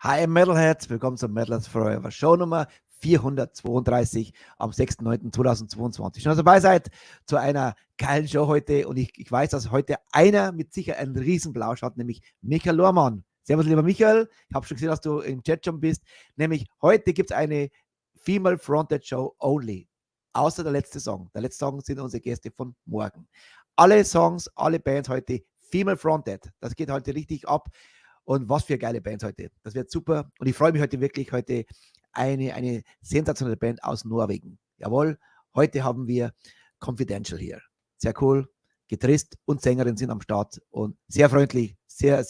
Hi Metalheads, willkommen zum METALHEADS FOREVER Show Nummer 432 am 6.9.2022. Schön, dass ihr dabei seid zu einer geilen Show heute und ich weiß, dass heute einer mit sicher einen Riesenblausch hat, nämlich Michael Lohrmann. Servus lieber Michael, ich habe schon gesehen, dass du im Chat schon bist, nämlich heute gibt es eine Female Fronted Show Only, außer der letzte Song. Der letzte Song sind unsere Gäste von morgen. Alle Songs, alle Bands heute Female Fronted, das geht heute richtig ab. Und was für geile Bands heute. Das wird super. Und ich freue mich heute wirklich, eine sensationelle Band aus Norwegen. Jawohl, heute haben wir Confidential hier. Sehr cool. Gitarrist und Sängerin sind am Start und sehr freundlich, sehr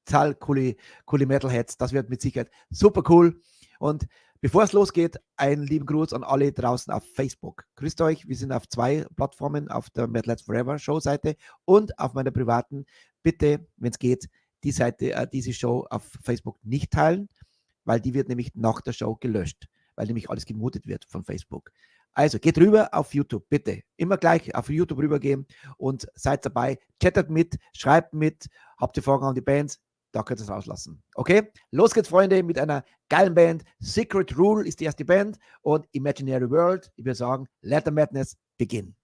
total coole Metalheads. Das wird mit Sicherheit super cool. Und bevor es losgeht, einen lieben Gruß an alle draußen auf Facebook. Grüßt euch, wir sind auf 2 Plattformen, auf der METALHEADS FOREVER Show-Seite und auf meiner privaten. Bitte, wenn es geht, die Seite, diese Show auf Facebook nicht teilen, weil die wird nämlich nach der Show gelöscht, weil nämlich alles gemutet wird von Facebook. Also geht rüber auf YouTube, bitte. Immer gleich auf YouTube rübergehen und seid dabei. Chattet mit, schreibt mit, habt ihr Fragen an die Bands, da könnt ihr es rauslassen. Okay? Los geht's, Freunde, mit einer geilen Band. Secret Rule ist die erste Band und Imaginary World. Ich würde sagen, let the madness begin.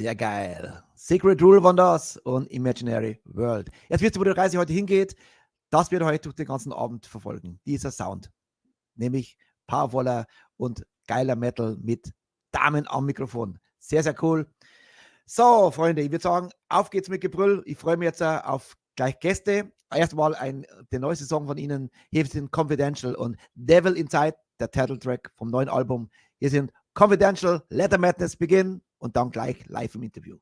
Ja, geil. Secret Rule waren das und Imaginary World. Jetzt wisst ihr, wo die Reise heute hingeht. Das wird heute durch den ganzen Abend verfolgen. Dieser Sound. Nämlich powervoller und geiler Metal mit Damen am Mikrofon. Sehr, sehr cool. So, Freunde, ich würde sagen, auf geht's mit Gebrüll. Ich freue mich jetzt auf gleich Gäste. Erstmal der neueste Song von ihnen. Hier sind Confidential und Devil Inside, der Titeltrack vom neuen Album. Hier sind Confidential, Let the Madness Begin und dann gleich live im Interview.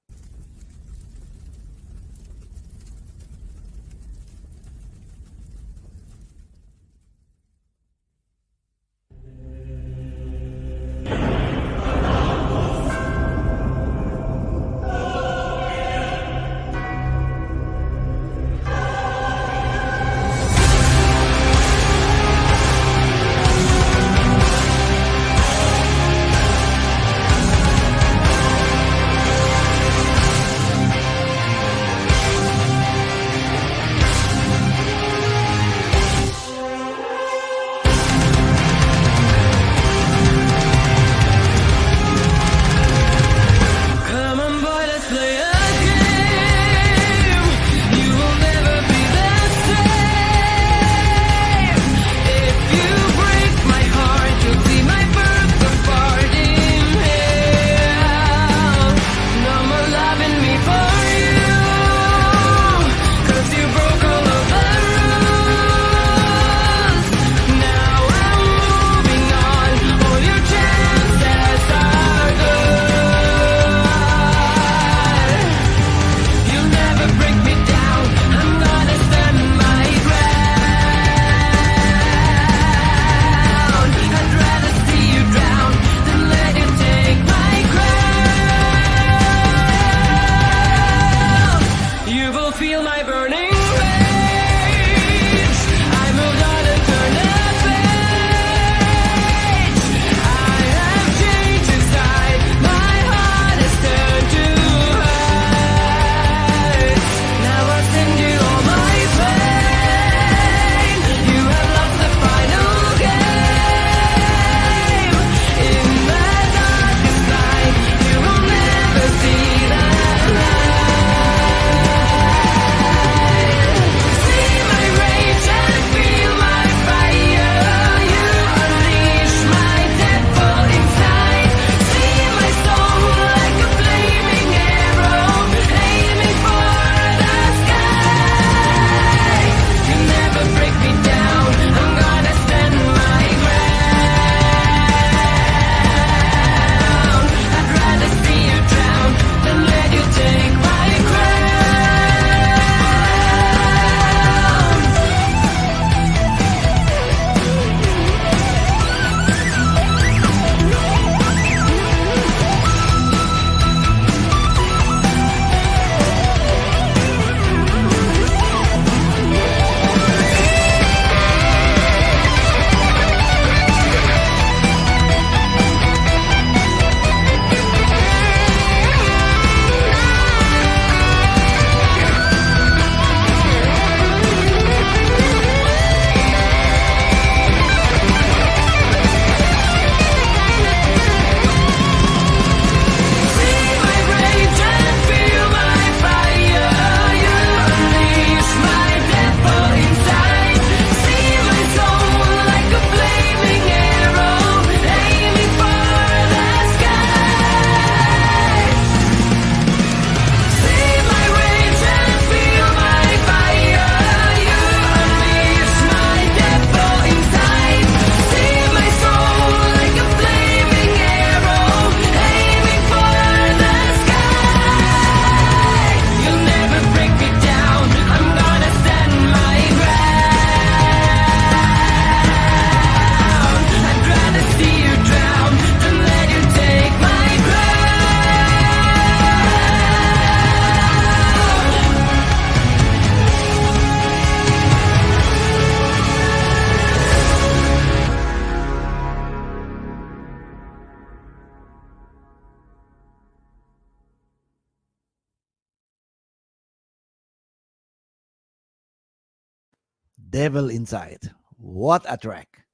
Devil Inside. What a track.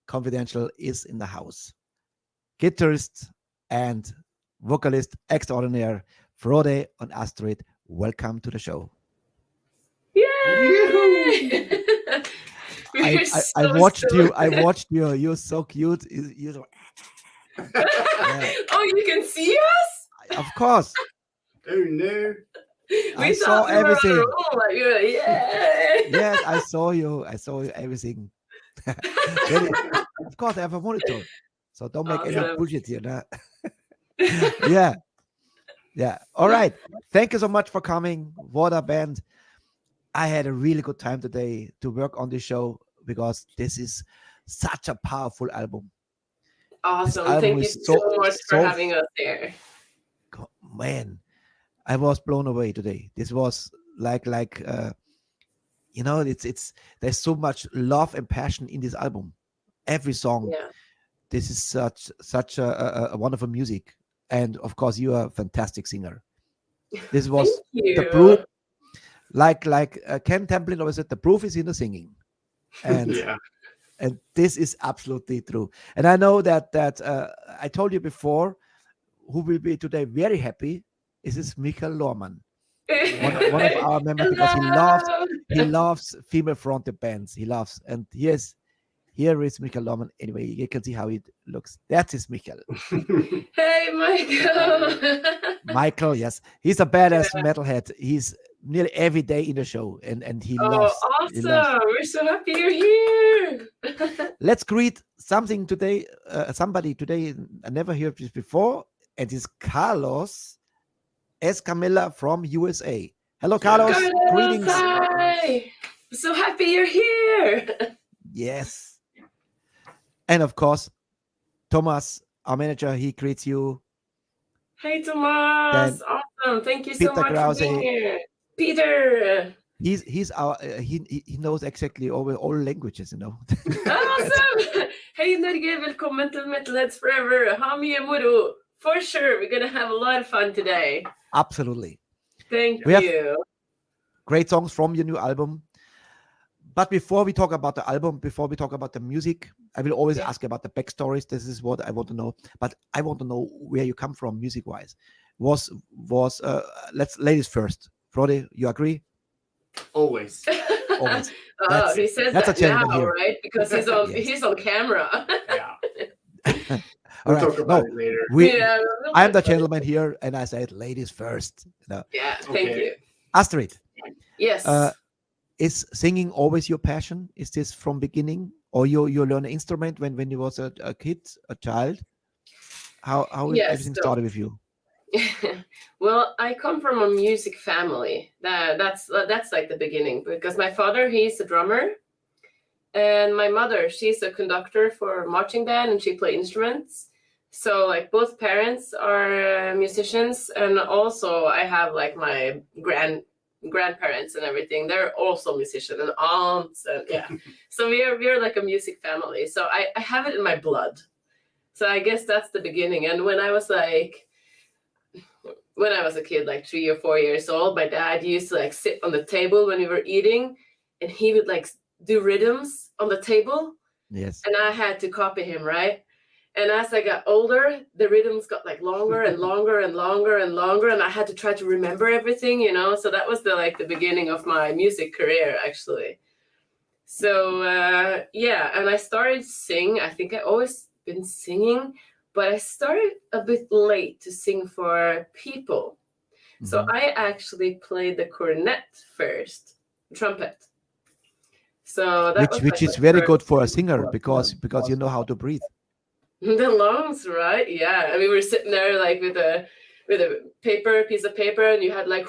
Confidential is in the house. Guitarist and vocalist extraordinaire, Frode and Astrid. Welcome to the show. Yay! I watched you. I watched you. You're so cute. Yeah. Oh, you can see us? Of course. Oh no. I saw everything. Like, Yes, I saw you. I saw everything. Of course, I have a monitor. So don't make any bullshit here. Nah. Yeah. All right. Thank you so much for coming. What a band. I had a really good time today to work on this show because this is such a powerful album. Awesome. Thank you so much for having us there. Man, I was blown away today. This was like it's there's so much love and passion in this album. Every song. Yeah. This is such a wonderful music. And of course, you are a fantastic singer. This was the proof. Like Ken Templin always said, the proof is in the singing. And and this is absolutely true. And I know that I told you before, who will be today very happy is this Michael Lorman, one of our members, because he loves female fronted bands. He loves, and here is Michael Lorman. Anyway, you can see how it looks. That is Michael. Hey, Michael. Michael, yes, he's a badass metalhead. He's nearly every day in the show, and he loves. Awesome! We're so happy you're here. Let's greet somebody today. I never heard this before, and it's Carlos Escamilla from USA. Hello, Carlos. Greetings. Hi. So happy you're here. Yes. And of course, Thomas, our manager, he greets you. Hey, Thomas. Awesome. Thank you so much for being here. Peter. He's our he knows exactly all languages, Awesome. Hey, Norge, velkommen til Metalheads Forever. Ha mye moro. For sure, we're gonna have a lot of fun today. Absolutely. Thank you. Great songs from your new album. But before we talk about the album, before we talk about the music, I will always ask about the backstories. This is what I want to know. But I want to know where you come from music-wise. Ladies first. Frode, you agree? Always. Always. He says that's that now, here. Right? Because he's on camera. Yeah. We'll talk about it later. I'm the gentleman here, and I said ladies first. Yeah, thank you. Astrid. Yes. Is singing always your passion? Is this from beginning, or you learn an instrument when you was a kid, a child? How everything started with you? Well, I come from a music family. That's like the beginning, because my father, he's a drummer, and my mother, she's a conductor for a marching band, and she plays instruments. So like both parents are musicians, and also I have like my grandparents and everything. They're also musicians, and aunts, and so we're like a music family. So I have it in my blood. So I guess that's the beginning. And when I was a kid, like 3 or 4 years old, my dad used to like sit on the table when we were eating, and he would like do rhythms on the table. Yes. And I had to copy him, right? And as I got older, the rhythms got like longer and longer and longer and longer, and I had to try to remember everything, So that was the beginning of my music career, actually. So and I started sing. I think I always been singing, but I started a bit late to sing for people. Mm-hmm. So I actually played the cornet first, trumpet. So that which is very good for a singer because you know how to breathe. The lungs, right? Yeah. And we were sitting there like with a piece of paper, and you had like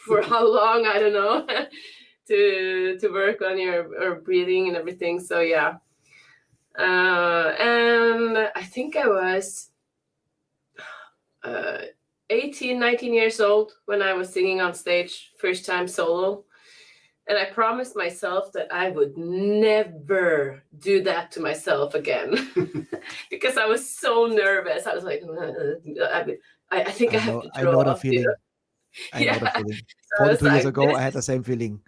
for how long, I don't know, to work on your breathing and everything. So yeah. And I think I was 18, 19 years old when I was singing on stage, first time solo. And I promised myself that I would never do that to myself again because I was so nervous. I was like, I think I have to throw I know up, the feeling. I know the feeling. 42 years ago, I had the same feeling.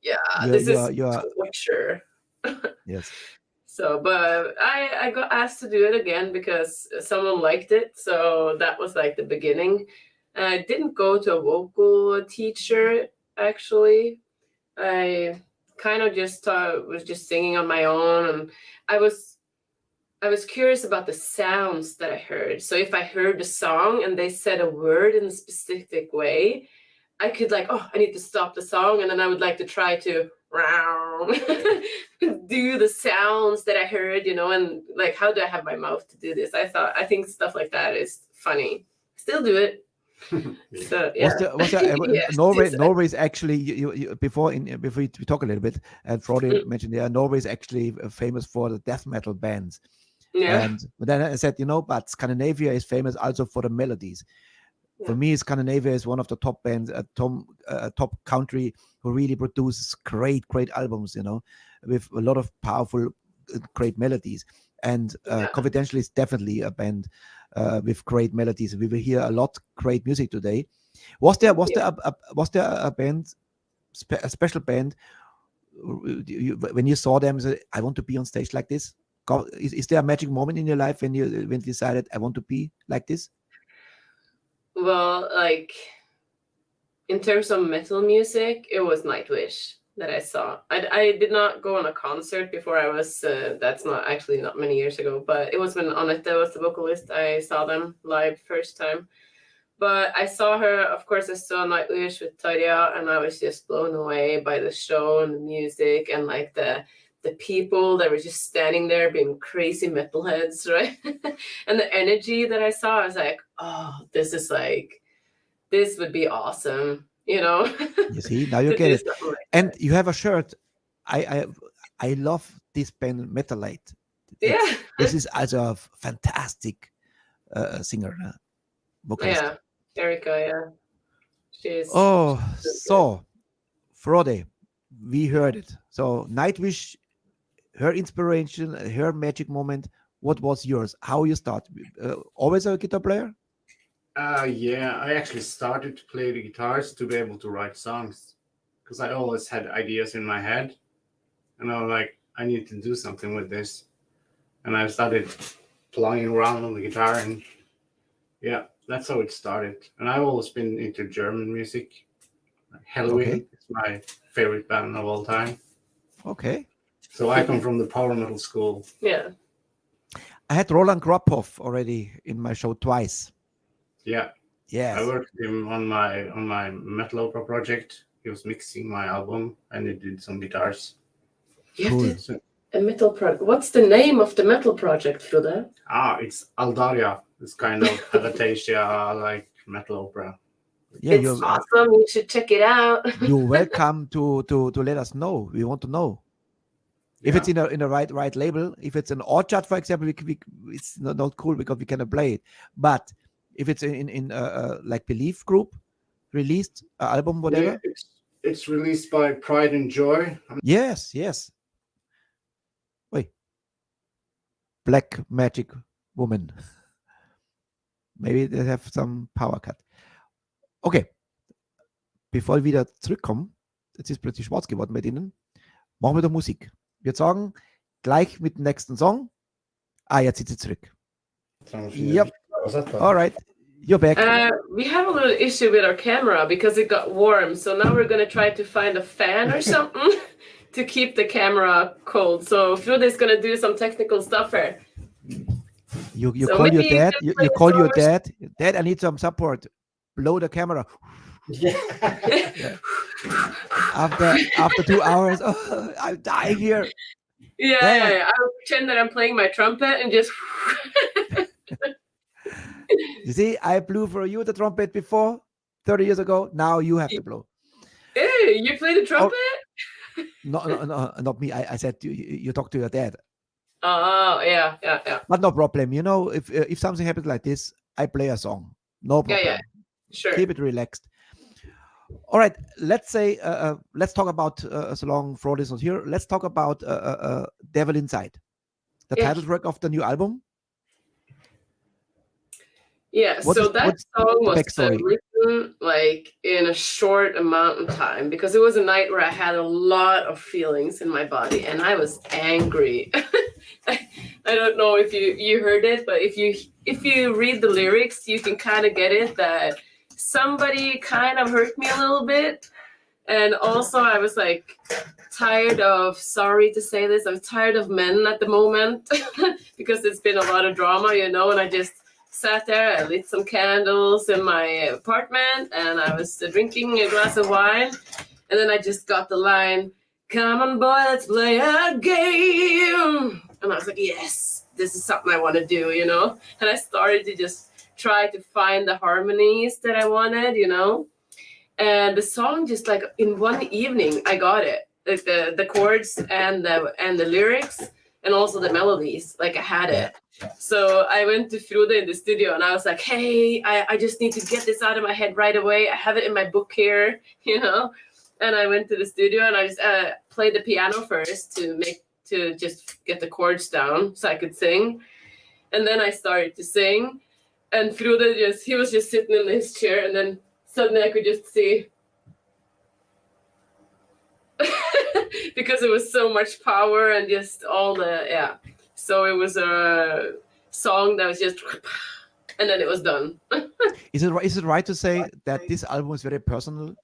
Yeah, this is torture. Yes. So, but I got asked to do it again because someone liked it. So that was like the beginning. I didn't go to a vocal teacher, actually. I kind of just was just singing on my own, and I was curious about the sounds that I heard. So if I heard the song and they said a word in a specific way, I could like, oh, I need to stop the song, and then I would like to try to do the sounds that I heard, and like, how do I have my mouth to do this? I think stuff like that is funny. Still do it. So yeah. Norway is actually before we talk a little bit, and Frode mentioned Norway is actually famous for the death metal bands. Yeah. But then I said, but Scandinavia is famous also for the melodies. Yeah. For me, Scandinavia is one of the top bands, top country who really produces great albums, with a lot of powerful, great melodies. And Confidential is definitely a band with great melodies. We will hear a lot great music today. Was there a band, a special band, when you saw them, said, I want to be on stage like this? Is there a magic moment in your life when you decided I want to be like this? Well, like in terms of metal music, it was Nightwish that I saw. I did not go on a concert before I was, that's not many years ago, but it was when Anette was the vocalist. I saw them live first time. But I saw her, of course, I saw Nightwish with Tarja, and I was just blown away by the show and the music and like the people that were just standing there being crazy metalheads, right? And the energy that I saw, I was like, oh, this would be awesome, You see, now you get it. Like and you have a shirt. I love this band METALHEADS. Yeah. This is also a fantastic singer, vocalist. Yeah, Erika, yeah. She's so Frode, we heard it. So Nightwish, her inspiration, her magic moment. What was yours? How you start? Always a guitar player? Yeah, I actually started to play the guitars to be able to write songs, because I always had ideas in my head, and I was like, I need to do something with this, and I started playing around on the guitar, and yeah, that's how it started. And I've always been into German music. Halloween is my favorite band of all time. Okay. So I come from the power metal school. Yeah. I had Roland Grophoff already in my show twice. Yeah. Yes. I worked with him on my metal opera project. He was mixing my album, and he did some guitars. Cool. A metal project. What's the name of the metal project, Frode? It's Aldaria. It's kind of Fantasia like metal opera. Yeah, it's awesome. You should check it out. You're welcome to let us know. We want to know. If it's in a right label, if it's an Orchard, for example, it's not cool because we cannot play it. But if it's in like Belief Group released album, whatever, it's released by Pride and Joy. Yes. Wait, Black Magic Woman. Maybe they have some power cut. Okay, bevor wir wieder zurückkommen, jetzt ist plötzlich schwarz geworden bei denen, machen wir doch Musik. Wir sagen gleich mit dem nächsten Song. Jetzt sind sie zurück. Yep. All right. You're back. We have a little issue with our camera because it got warm. So now we're going to try to find a fan or something to keep the camera cold. So Frode is going to do some technical stuff here. You so call your dad. You call your dad. Dad, I need some support. Blow the camera. Yeah. After 2 hours, I'm dying here. Yeah. I'll pretend that I'm playing my trumpet and just. You see, I blew for you the trumpet before 30 years ago. Now you have to blow. Hey, you play the trumpet? No, not me. I said you talk to your dad. Oh, yeah. But no problem. If something happens like this, I play a song. No problem. Yeah. Sure. Keep it relaxed. All right. Let's talk about so long Frode is not here. Let's talk about Devil Inside, the title track of the new album. Yeah, so that song was written like in a short amount of time because it was a night where I had a lot of feelings in my body and I was angry. I don't know if you heard it, but if you read the lyrics, you can kind of get it that somebody kind of hurt me a little bit. And also I was like tired of, sorry to say this, I'm tired of men at the moment because it's been a lot of drama, you know, and I just sat there, I lit some candles in my apartment and I was drinking a glass of wine. And then I just got the line, "Come on, boy, let's play a game." And I was like, yes, this is something I want to do, you know? And I started to just try to find the harmonies that I wanted, you know? And the song just like in one evening, I got it. Like the chords and the lyrics and also the melodies, like I had it. So I went to Frode in the studio and I was like, hey, I just need to get this out of my head right away. I have it in my book here, you know? And I went to the studio and I just played the piano first to just get the chords down so I could sing. And then I started to sing. And Frode he was just sitting in his chair and then suddenly I could just see because it was so much power and just all the, So it was a song that was just, and then it was done. Is it right to say that this album is very personal?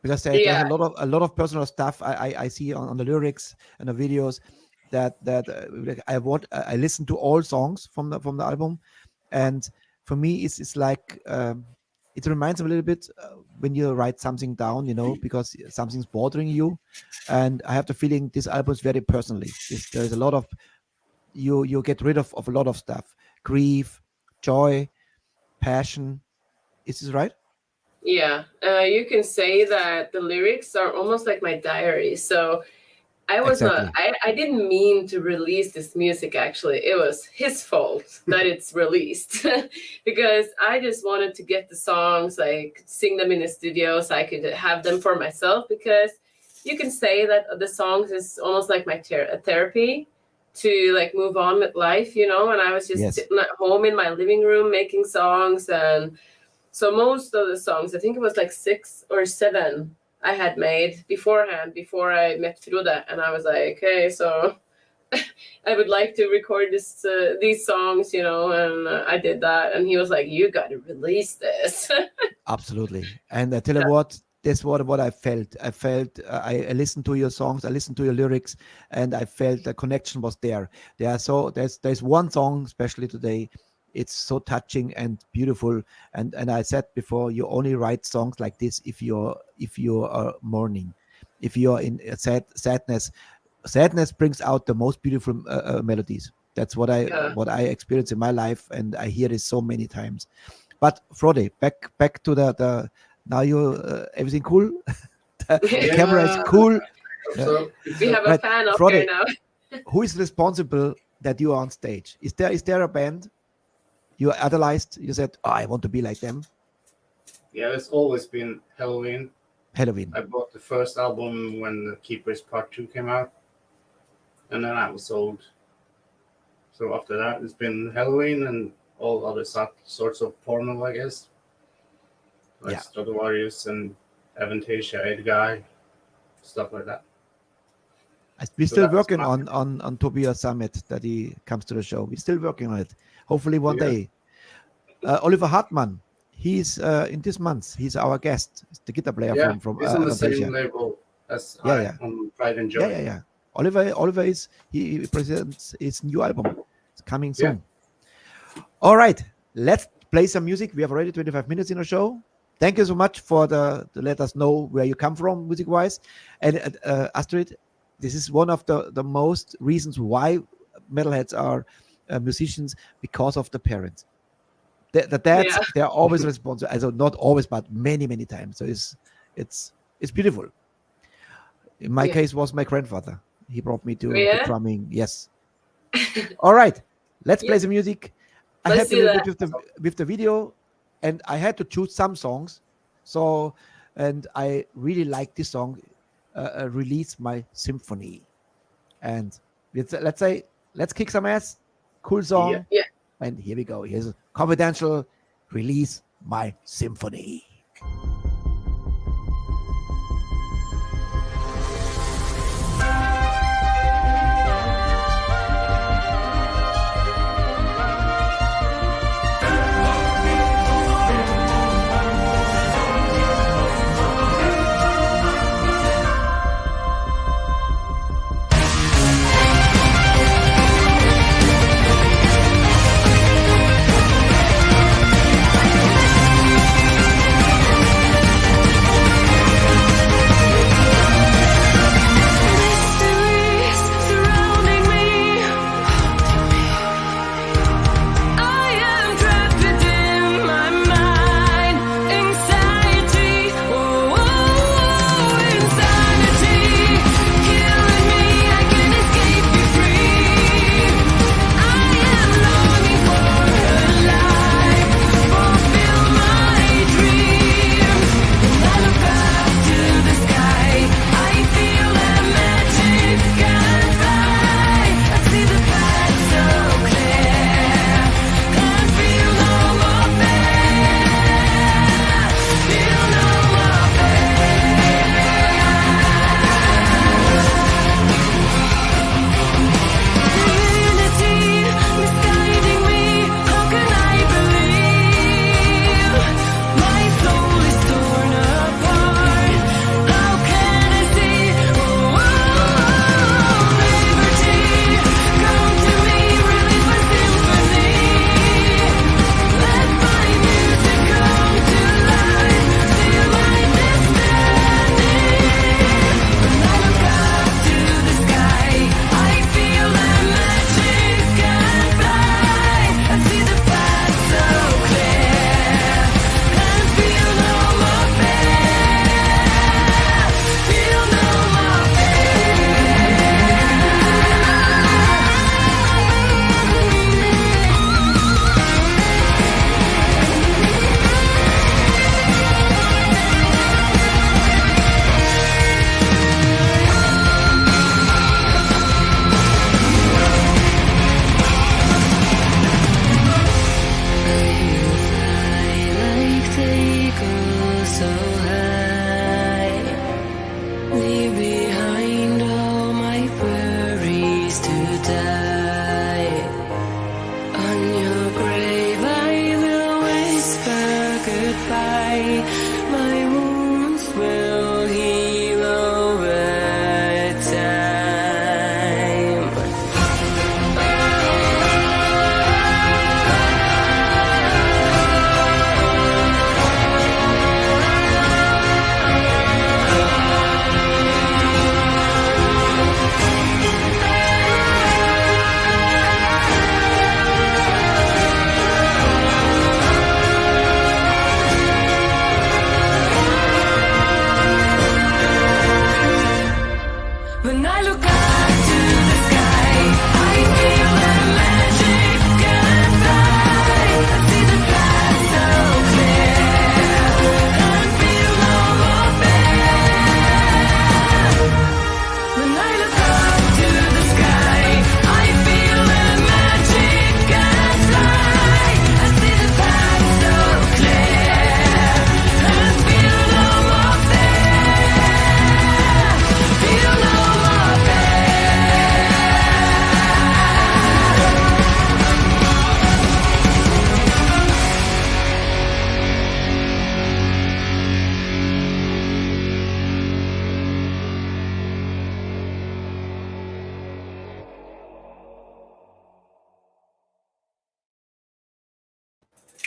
Because there's a lot of personal stuff I see on the lyrics and the videos that I listen to all songs from the album, and for me it's like it reminds me a little bit when you write something down, you know, because something's bothering you, and I have the feeling this album is very personally. There's a lot of you get rid of a lot of stuff, grief, joy, passion. Is this right? Yeah, you can say that the lyrics are almost like my diary. So I was I didn't mean to release this music, actually. It was his fault that it's released because I just wanted to get the songs, like sing them in the studio so I could have them for myself, because you can say that the songs is almost like my therapy to like move on with life, you know, and I was just sitting at home in my living room making songs. And so most of the songs, I think it was like 6 or 7 I had made beforehand, before I met Frode. And I was like, hey, so I would like to record these songs, you know, and I did that. And he was like, you got to release this. Absolutely. And I tell you what, that's what I felt. I listened to your songs, I listened to your lyrics, and I felt the connection was there. There's one song, especially today, it's so touching and beautiful. And I said before, you only write songs like this if you are mourning, if you are in sadness. Sadness brings out the most beautiful melodies. That's what I experience in my life, and I hear this so many times. But Frode, back to the now you everything cool. The camera is cool. So we have a fan up Frode, here now. Who is responsible that you are on stage? Is there a band you idolized? You said, oh, I want to be like them. Yeah, it's always been Halloween. I bought the first album when The Keepers Part 2 came out, and then I was sold. So after that, it's been Halloween and all other sorts of porno, I guess. Like Stradivarius and Avantasia, Edguy, stuff like that. We're still working on Tobias Summit, that he comes to the show. We're still working on it. Hopefully one day. Oliver Hartmann, he's in this month. He's our guest. He's the guitar player from he's on the same label as on Pride and Joy. Yeah. Oliver he presents his new album. It's coming soon. All right, let's play some music. We have already 25 minutes in the show. Thank you so much for to let us know where you come from music-wise. And Astrid, this is one of the most reasons why metalheads are musicians, because of the parents. The dads, they're always responsible. Also not always, but many times. So it's beautiful. In my case, was my grandfather. He brought me to the drumming. Yes. All right, let's play some music. I had to look with the video, and I had to choose some songs. So, and I really like this song, Release My Symphony. And let's kick some ass. Cool song. Yeah. And here we go. Here's Confidential, Release My Symphony.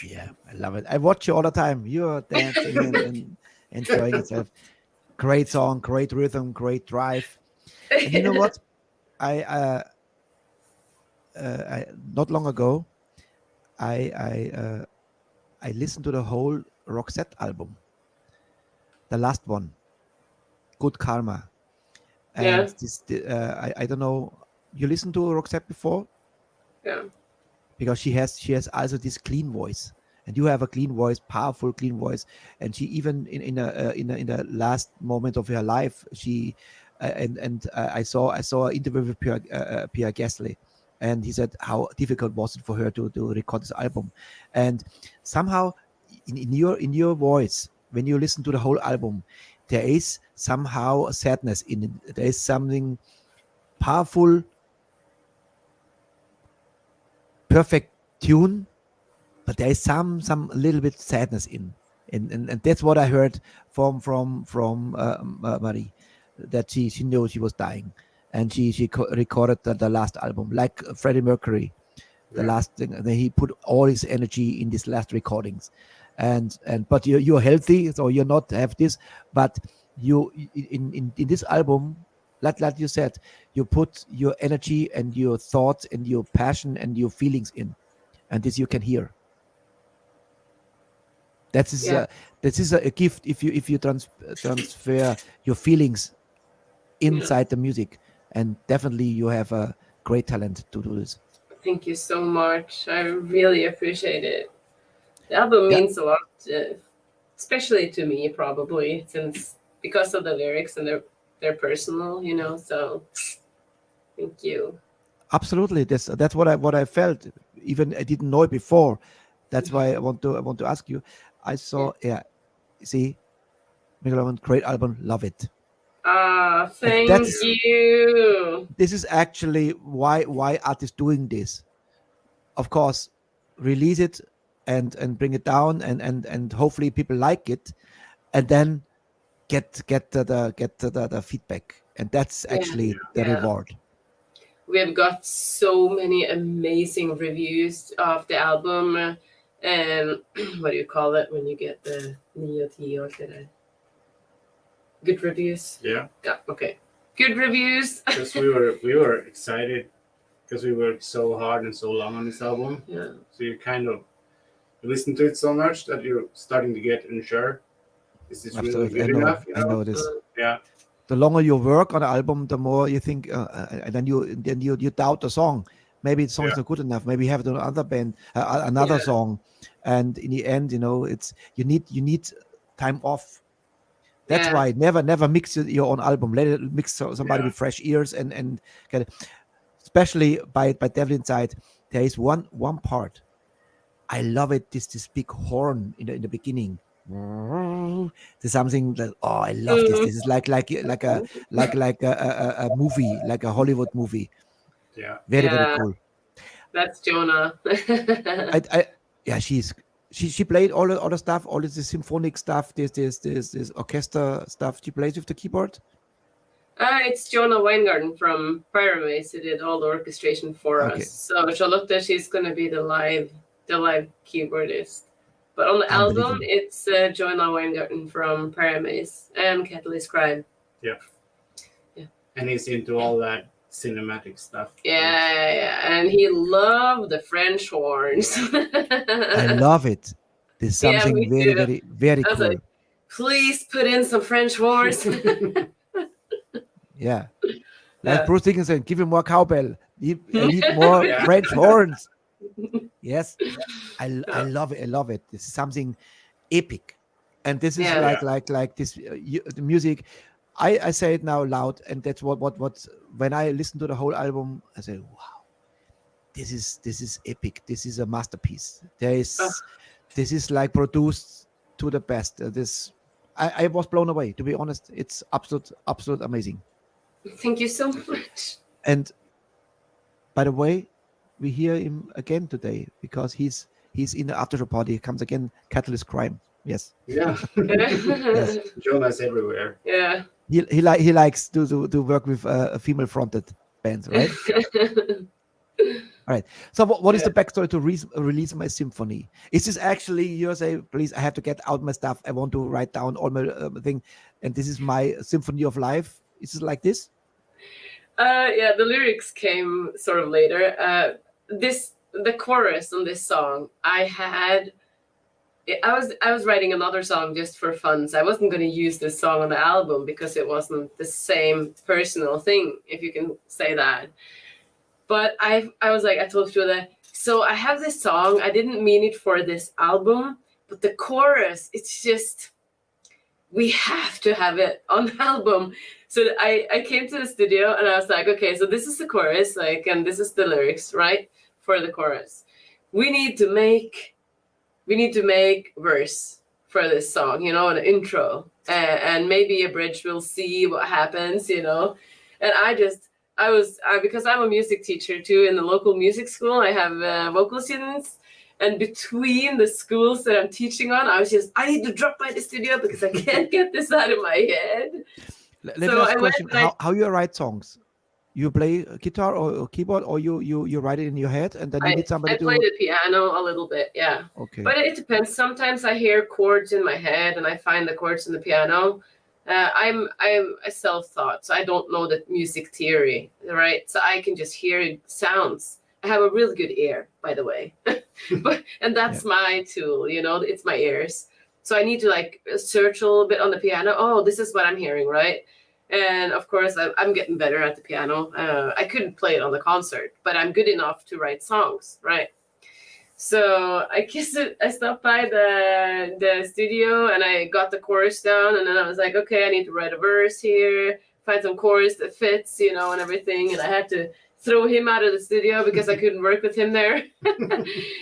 Yeah, I love it. I watch you all the time. You're dancing and enjoying yourself. Great song, great rhythm, great drive. And you know what? I not long ago, I listened to the whole Roxette album, the last one, Good Karma. And Yeah. I don't know. You listened to Roxette before? Yeah. Because she has also this clean voice, and you have a clean voice, powerful clean voice. And she even in the last moment of her life, she and I saw an interview with Pierre Gasly, and he said how difficult was it for her to record this album. And somehow in your voice, when you listen to the whole album, there is somehow a sadness in it. There is something powerful, perfect tune, but there is some little bit sadness and that's what I heard from Marie, that she knew she was dying, and she recorded the last album like Freddie Mercury, the last thing. And then he put all his energy in these last recordings, and but you're healthy, so you're not have this, but you in this album, like you said, you put your energy and your thoughts and your passion and your feelings in, and this you can hear. That is a gift if you transfer your feelings inside the music, and definitely you have a great talent to do this. Thank you so much. I really appreciate it. The album means a lot, especially to me, probably, since because of the lyrics and they're personal, So, thank you. Absolutely, that's what I felt. Even I didn't know it before. That's why I want to ask you. I saw, see, Miguel, great album, love it. Thank you. This is actually why artists doing this. Of course, release it and bring it down and hopefully people like it, and then get the feedback, and that's actually the reward. We have got so many amazing reviews of the album. What do you call it when you get the 9 10 good reviews? Yeah. Yeah. Okay. Good reviews. Because we were excited because we worked so hard and so long on this album. Yeah. So you kind of listen to it so much that you're starting to get unsure. Is this really good enough? I know this. Yeah. The longer you work on an album, the more you think, and then you doubt the song. Maybe the song is not good enough. Maybe you have another band, another song, and in the end, it's you need time off. That's why never mix your own album. Let it mix somebody with fresh ears and get it. Especially by Devil Inside, there is one part. I love it. This big horn in the beginning. There's something that I love this. This is like a movie, like a Hollywood movie. Yeah. Very cool. That's Jonah. She played all the stuff, all this symphonic stuff, this orchestra stuff. She plays with the keyboard. It's Jonah Weingarten from Pyramus who did all the orchestration for us. So Charlotte, she's gonna be the live keyboardist. But on the album, it's Jonah Weingarten from Pyramus and Catalyst Crime. Yeah. And he's into all that cinematic stuff. Yeah. And he loved the French horns. I love it. There's something very cool. Like, please put in some French horns. Like Bruce Dickinson, give him more cowbell. I need more French horns. Yes, I love it. I love it. This is something epic, and this is like this the music. I say it now loud, and that's what when I listen to the whole album, I say, wow, this is epic. This is a masterpiece. This is like produced to the best. I was blown away, to be honest. It's absolute amazing. Thank you so much. And by the way, we hear him again today because he's in the after party. He comes again, Catalyst Crime. Yes. Yeah. Yes. Jonah's everywhere. Yeah. He likes to work with female fronted bands, right? All right. So what is the backstory to release my symphony? Is this actually you say, please, I have to get out my stuff. I want to write down all my thing, and this is my symphony of life. Is it like this? Yeah, the lyrics came sort of later. The chorus on this song, I was writing another song just for fun. So I wasn't going to use this song on the album because it wasn't the same personal thing, if you can say that. But I was like, I told Frode, so I have this song. I didn't mean it for this album, but the chorus, it's just, we have to have it on the album. So I came to the studio and I was like, okay, so this is the chorus, like, and this is the lyrics, right? For the chorus. We need to make verse for this song, an intro, and maybe a bridge. We'll see what happens, And because I'm a music teacher too in the local music school, I have vocal students. And between the schools that I'm teaching on, I need to drop by the studio because I can't get this out of my head. Let me ask a question. How you write songs? You play guitar or keyboard, or you write it in your head, and then you need somebody to... I play the piano a little bit, yeah. Okay. But it depends. Sometimes I hear chords in my head, and I find the chords in the piano. I'm a self-taught, so I don't know the music theory, right? So I can just hear sounds. I have a really good ear, by the way. And that's my tool, it's my ears. So I need to search a little bit on the piano. Oh, this is what I'm hearing, right? And of course, I'm getting better at the piano. I couldn't play it on the concert, but I'm good enough to write songs, right? So I stopped by the studio and I got the chorus down, and then I was like, okay, I need to write a verse here, find some chorus that fits, and everything. And I had to throw him out of the studio because I couldn't work with him there.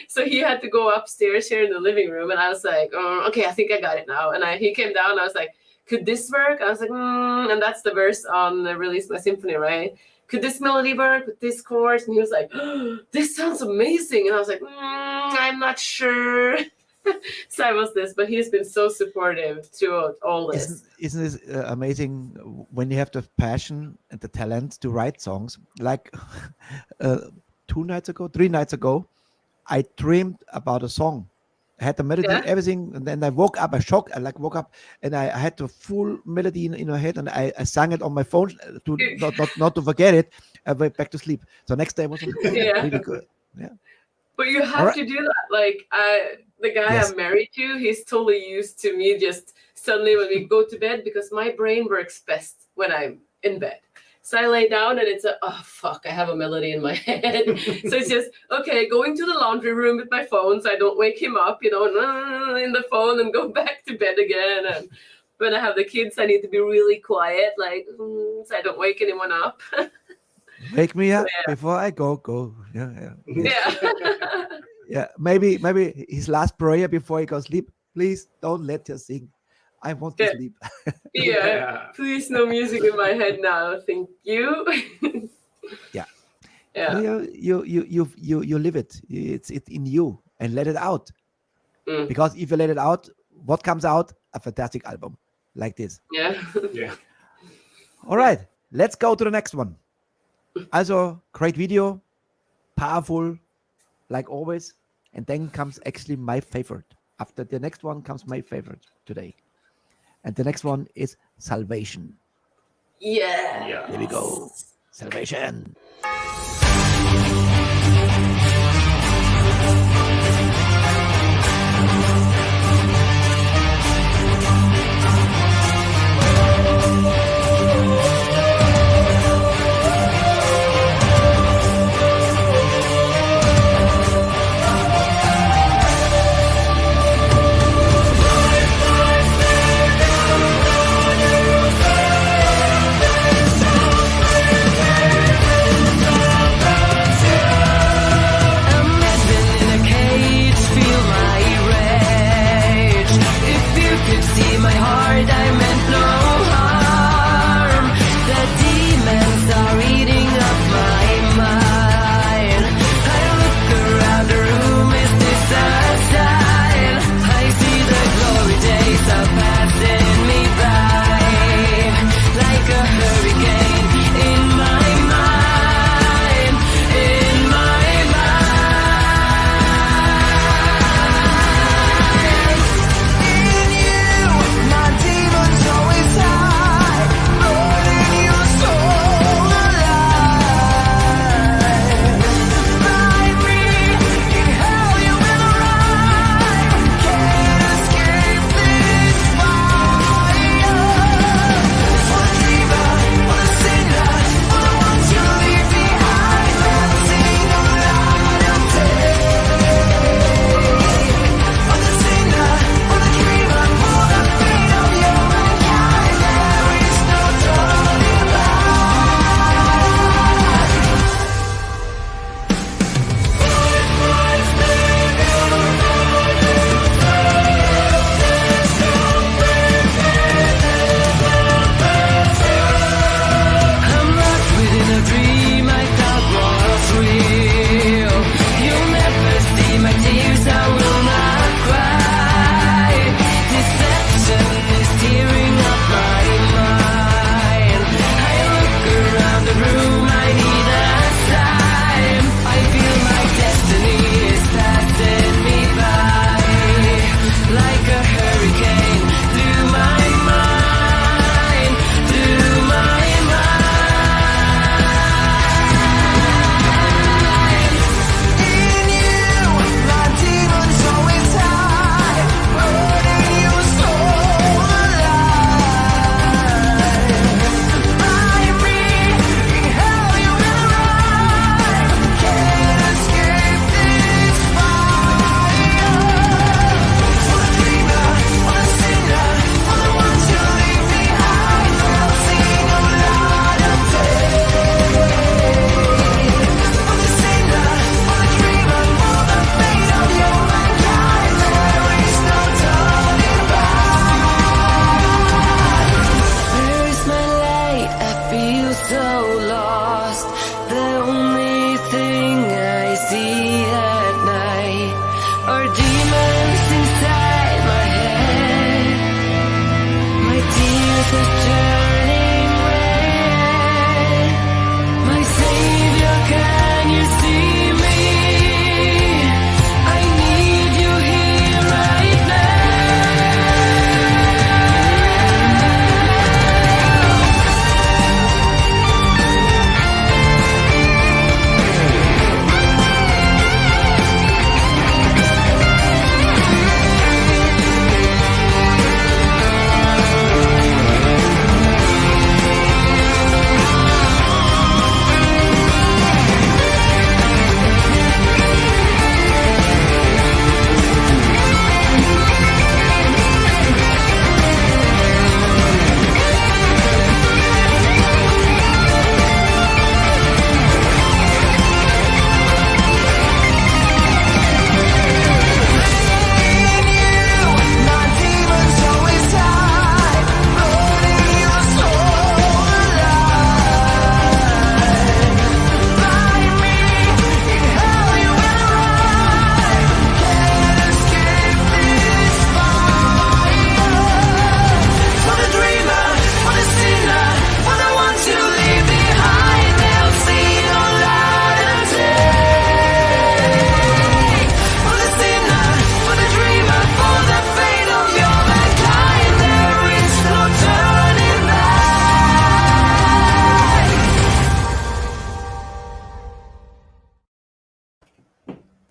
So he had to go upstairs here in the living room, and I was like, oh, okay, I think I got it now. And he came down and I was like, could this work? I was like, and that's the verse on the Release My Symphony, right? Could this melody work with this chorus? And he was like, oh, this sounds amazing. And I was like, I'm not sure. So I was this, but he's been so supportive throughout all this. Isn't this amazing when you have the passion and the talent to write songs? Like 3 nights ago, I dreamed about a song. I had the melody, everything, and then I woke up, woke up, and I had the full melody in my head, and I sang it on my phone to not to forget it. I went back to sleep. So next day was really good. Yeah. But you have to do that. The guy I'm married to, he's totally used to me just suddenly when we go to bed, because my brain works best when I'm in bed. So I lay down and it's oh fuck, I have a melody in my head. So it's just, okay, going to the laundry room with my phone so I don't wake him up, in the phone, and go back to bed again. And when I have the kids, I need to be really quiet, so I don't wake anyone up. Wake me up before I go. Yeah. Yeah, maybe his last prayer before he goes sleep. Please don't let her sing. I want to sleep. Please, no music in my head now. Thank you. Yeah. You live it. It's in you, and let it out. Because if you let it out, what comes out? A fantastic album like this. Yeah. All right, let's go to the next one. Also, great video, powerful, like always. And then comes actually my favorite. After the next one comes my favorite today. And the next one is Salvation. Yeah. Here we go. Salvation.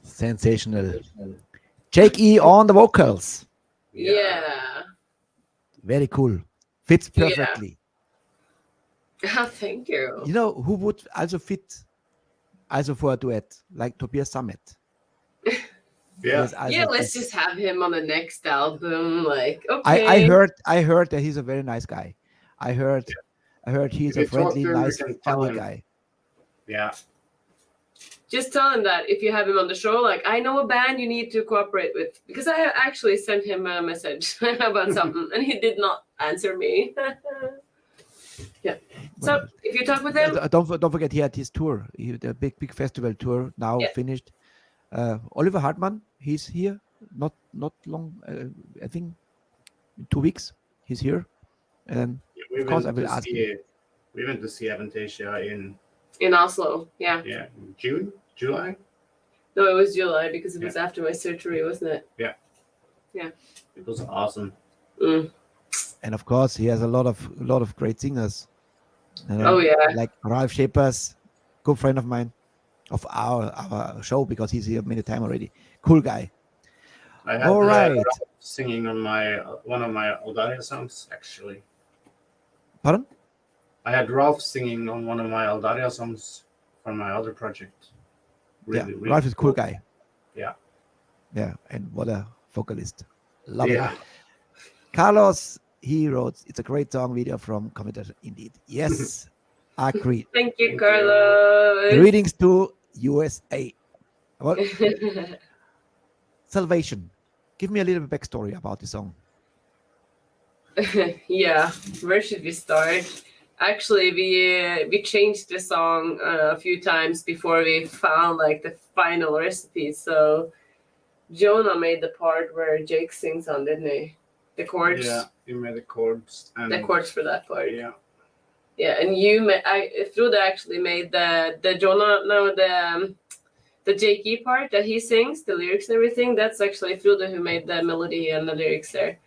Sensational. Jake E on the vocals. Yeah. Very cool. Fits perfectly. Oh, thank you. You know who would also fit also for a duet? Like Tobias Sammet. Yeah. Yeah, let's just have him on the next album. Like, okay. I heard that he's a very nice guy. I heard he's a friendly, nice, funny guy. Yeah. Just tell him that if you have him on the show, like, I know a band you need to cooperate with. Because I actually sent him a message about something, and he did not answer me. Yeah. So if you talk with him, don't forget he had his tour. The big festival tour now finished. Oliver Hartmann, he's here. Not long. I think 2 weeks. He's here. And of course I will ask him. We went to see Avantasia in Oslo. Yeah. Yeah. July. No, it was July because it was after my surgery, wasn't it? Yeah. Yeah. It was awesome. And of course, he has a lot of great singers. Like Ralph Shapers, good friend of mine, of our show because he's here many times already. Cool guy. I had Ralph singing on one of my Aldaria songs actually. Pardon? I had Ralph singing on one of my Aldaria songs from my other project. Really Ralph is a cool guy. Yeah. Yeah, and what a vocalist. Love it. Carlos, he wrote, it's a great song video from Commander indeed. Yes, agreed. Thank you, Carlos. Greetings to USA. Well, Salvation. Give me a little backstory about the song. Yeah, where should we start? Actually, we changed the song a few times before we found like the final recipe. So Jonah made the part where Jake sings on, didn't he? The chords. Yeah, you made the chords. And the chords for that part. Yeah. Yeah, and Frode actually made the Jonah, no, the Jake E part that he sings, the lyrics and everything. That's actually Frode who made the melody and the lyrics there.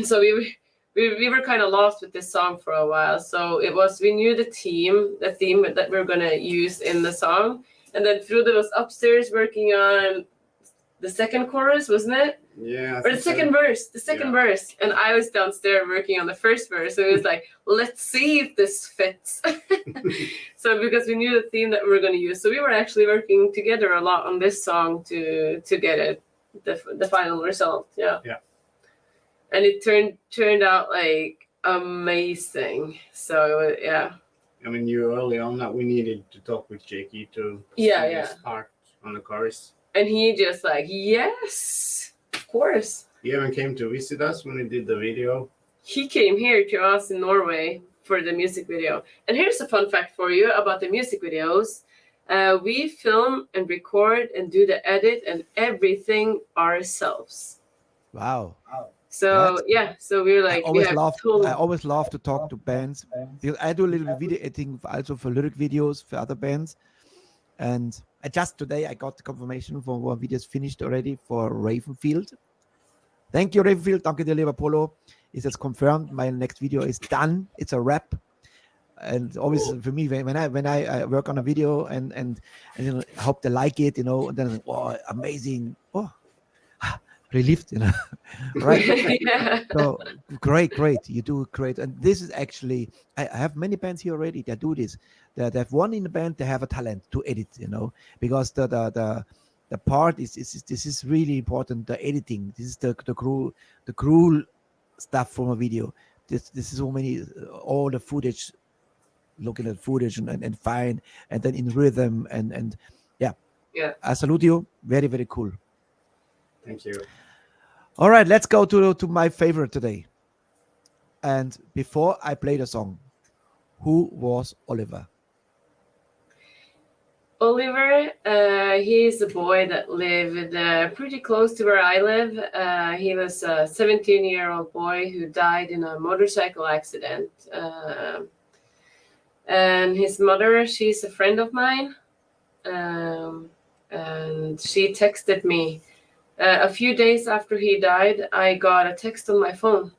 So we were kind of lost with this song for a while. So we knew the theme that we're gonna use in the song, and then Frode was upstairs working on the second chorus, wasn't it? Yeah. Or the second verse, verse, and I was downstairs working on the first verse. So it was like, let's see if this fits. So because we knew the theme that we were going to use, so we were actually working together a lot on this song to get it the final result. Yeah. Yeah. And it turned out like amazing. So yeah. I mean, you early on that we needed to talk with Jakey to sing this part on the chorus. And he just like, yes, of course. He even came to visit us when we did the video. He came here to us in Norway for the music video. And here's a fun fact for you about the music videos. We film and record and do the edit and everything ourselves. Wow. So so we were like, I always love to talk to bands. Because I do a little bit video editing also for lyric videos for other bands. And today I got the confirmation for one video is finished already for Ravenfield. Thank you, Ravenfield. Danke dir, lieber Polo. It's just confirmed. My next video is done. It's a wrap. And always for me, when I work on a video and I hope they like it, and then amazing, relieved, right? So great, you do great. And this is actually, I have many bands here already that do this. They have one in the band, they have a talent to edit, because the part is this is really important. The editing, this is the cruel stuff from a video. This is so many, all the footage, looking at footage and fine, and then in rhythm and I salute you. Very, very cool. Thank you. All right, let's go to my favorite today. And before I play the song, who was Oliver? Oliver, he's a boy that lived pretty close to where I live. He was a 17-year-old boy who died in a motorcycle accident. And his mother, she's a friend of mine. And she texted me. A few days after he died, I got a text on my phone.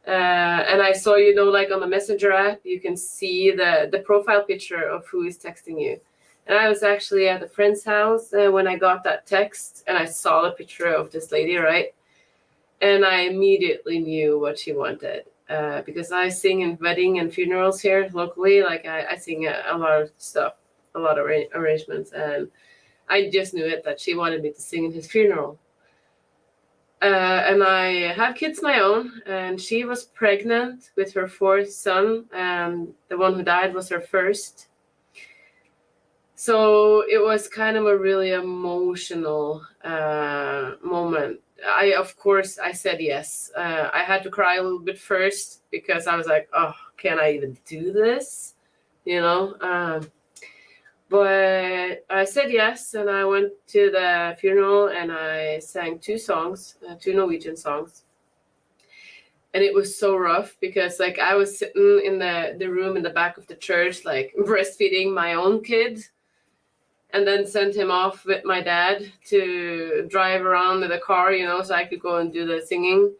And I saw, like on the Messenger app, you can see the profile picture of who is texting you. And I was actually at a friend's house when I got that text, and I saw the picture of this lady, right? And I immediately knew what she wanted. Because I sing in wedding and funerals here locally. Like I sing a lot of stuff, a lot of arrangements. And I just knew it that she wanted me to sing in his funeral. And I have kids my own, and she was pregnant with her fourth son, and the one who died was her first. So it was kind of a really emotional moment. I said yes. I had to cry a little bit first because I was like, oh, can I even do this? But I said yes, and I went to the funeral and I sang two Norwegian songs. And it was so rough because I was sitting in the room in the back of the church, breastfeeding my own kid, and then sent him off with my dad to drive around with a car, so I could go and do the singing.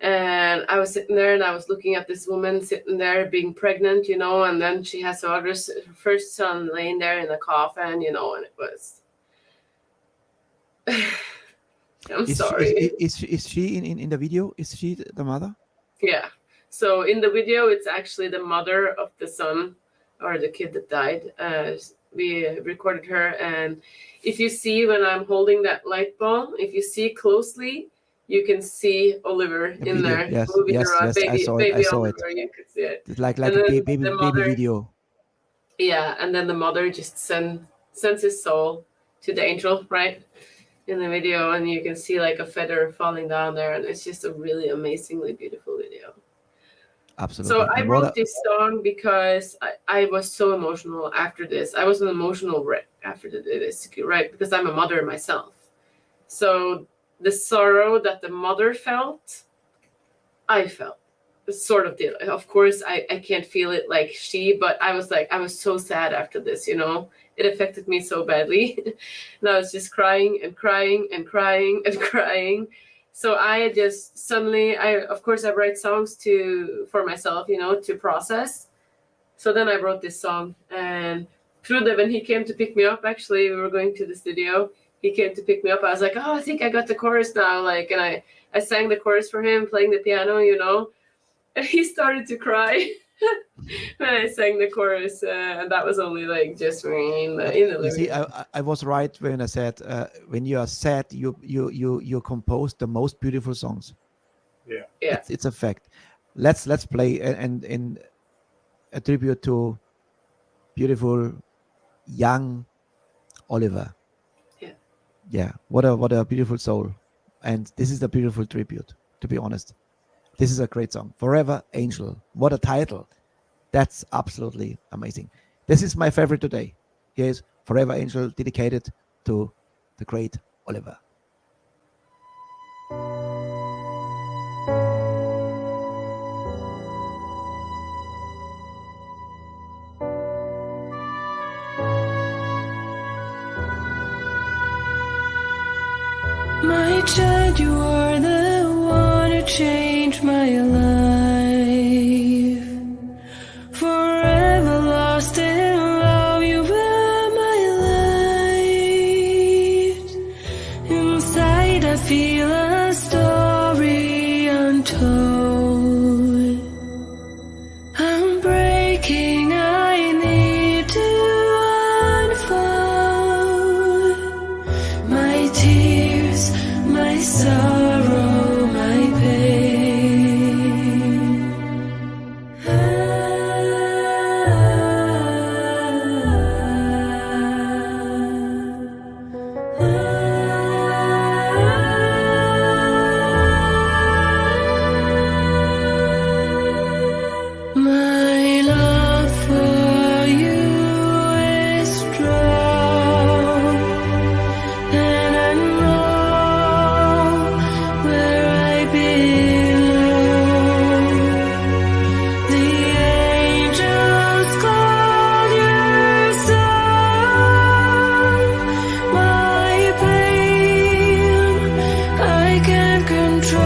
And I was sitting there and I was looking at this woman sitting there being pregnant, and then she has her first son laying there in a coffin, and it was... I'm sorry. Is she in the video? Is she the mother? Yeah. So in the video, it's actually the mother of the son or the kid that died. We recorded her, and if you see when I'm holding that light ball, if you see closely, you can see Oliver in there. Yes, moving around. I saw it. Oliver, you could see it. It's like a baby video. Yeah, and then the mother just sends his soul to the angel, right? In the video, and you can see a feather falling down there, and it's just a really amazingly beautiful video. Absolutely. So I wrote this song because I was so emotional after this. I was an emotional wreck after this, right? Because I'm a mother myself. So the sorrow that the mother felt, I felt. Sort of did. Of course, I can't feel it like she, but I was so sad after this, It affected me so badly. And I was just crying and crying and crying and crying. So I just suddenly, of course, I write songs for myself, to process. So then I wrote this song, and when he came to pick me up, actually, we were going to the studio. He came to pick me up. I was like, oh, I think I got the chorus now. And I sang the chorus for him, playing the piano, and he started to cry when I sang the chorus. And that was only just me in the living. You see, I was right when I said when you are sad, you compose the most beautiful songs. Yeah. It's a fact. Let's play and in a tribute to beautiful young Oliver. Yeah, what a beautiful soul. And this is a beautiful tribute, to be honest. This is a great song. Forever Angel. What a title. That's absolutely amazing. This is my favorite today. Here is Forever Angel, dedicated to the great Oliver. My child, you are the one who changed my life. Forever lost in love, you were my light. Inside I feel a story untold. I'm breaking, I need to unfold. My tears, my sorrow, my pain. My love for you is strong, and I know where I belong. The angels call your song. My pain I can't control.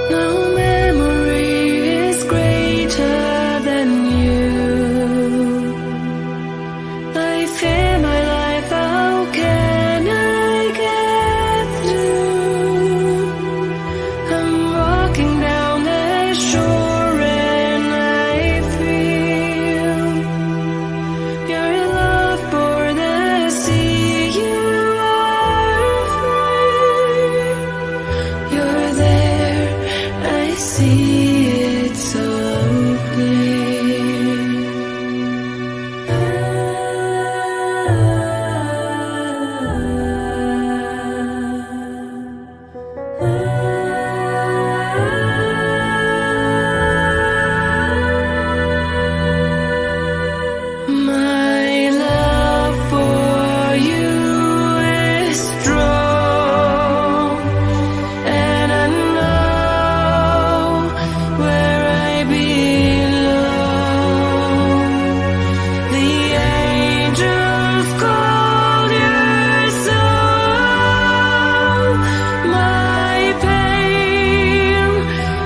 No memory is greater than you. Life in my life, how can I get through? I'm walking down the shore and I feel your love bore the sea. You are free. You're there, I see it so My love for you is strong, and I know where I belong. The angels call your song. My pain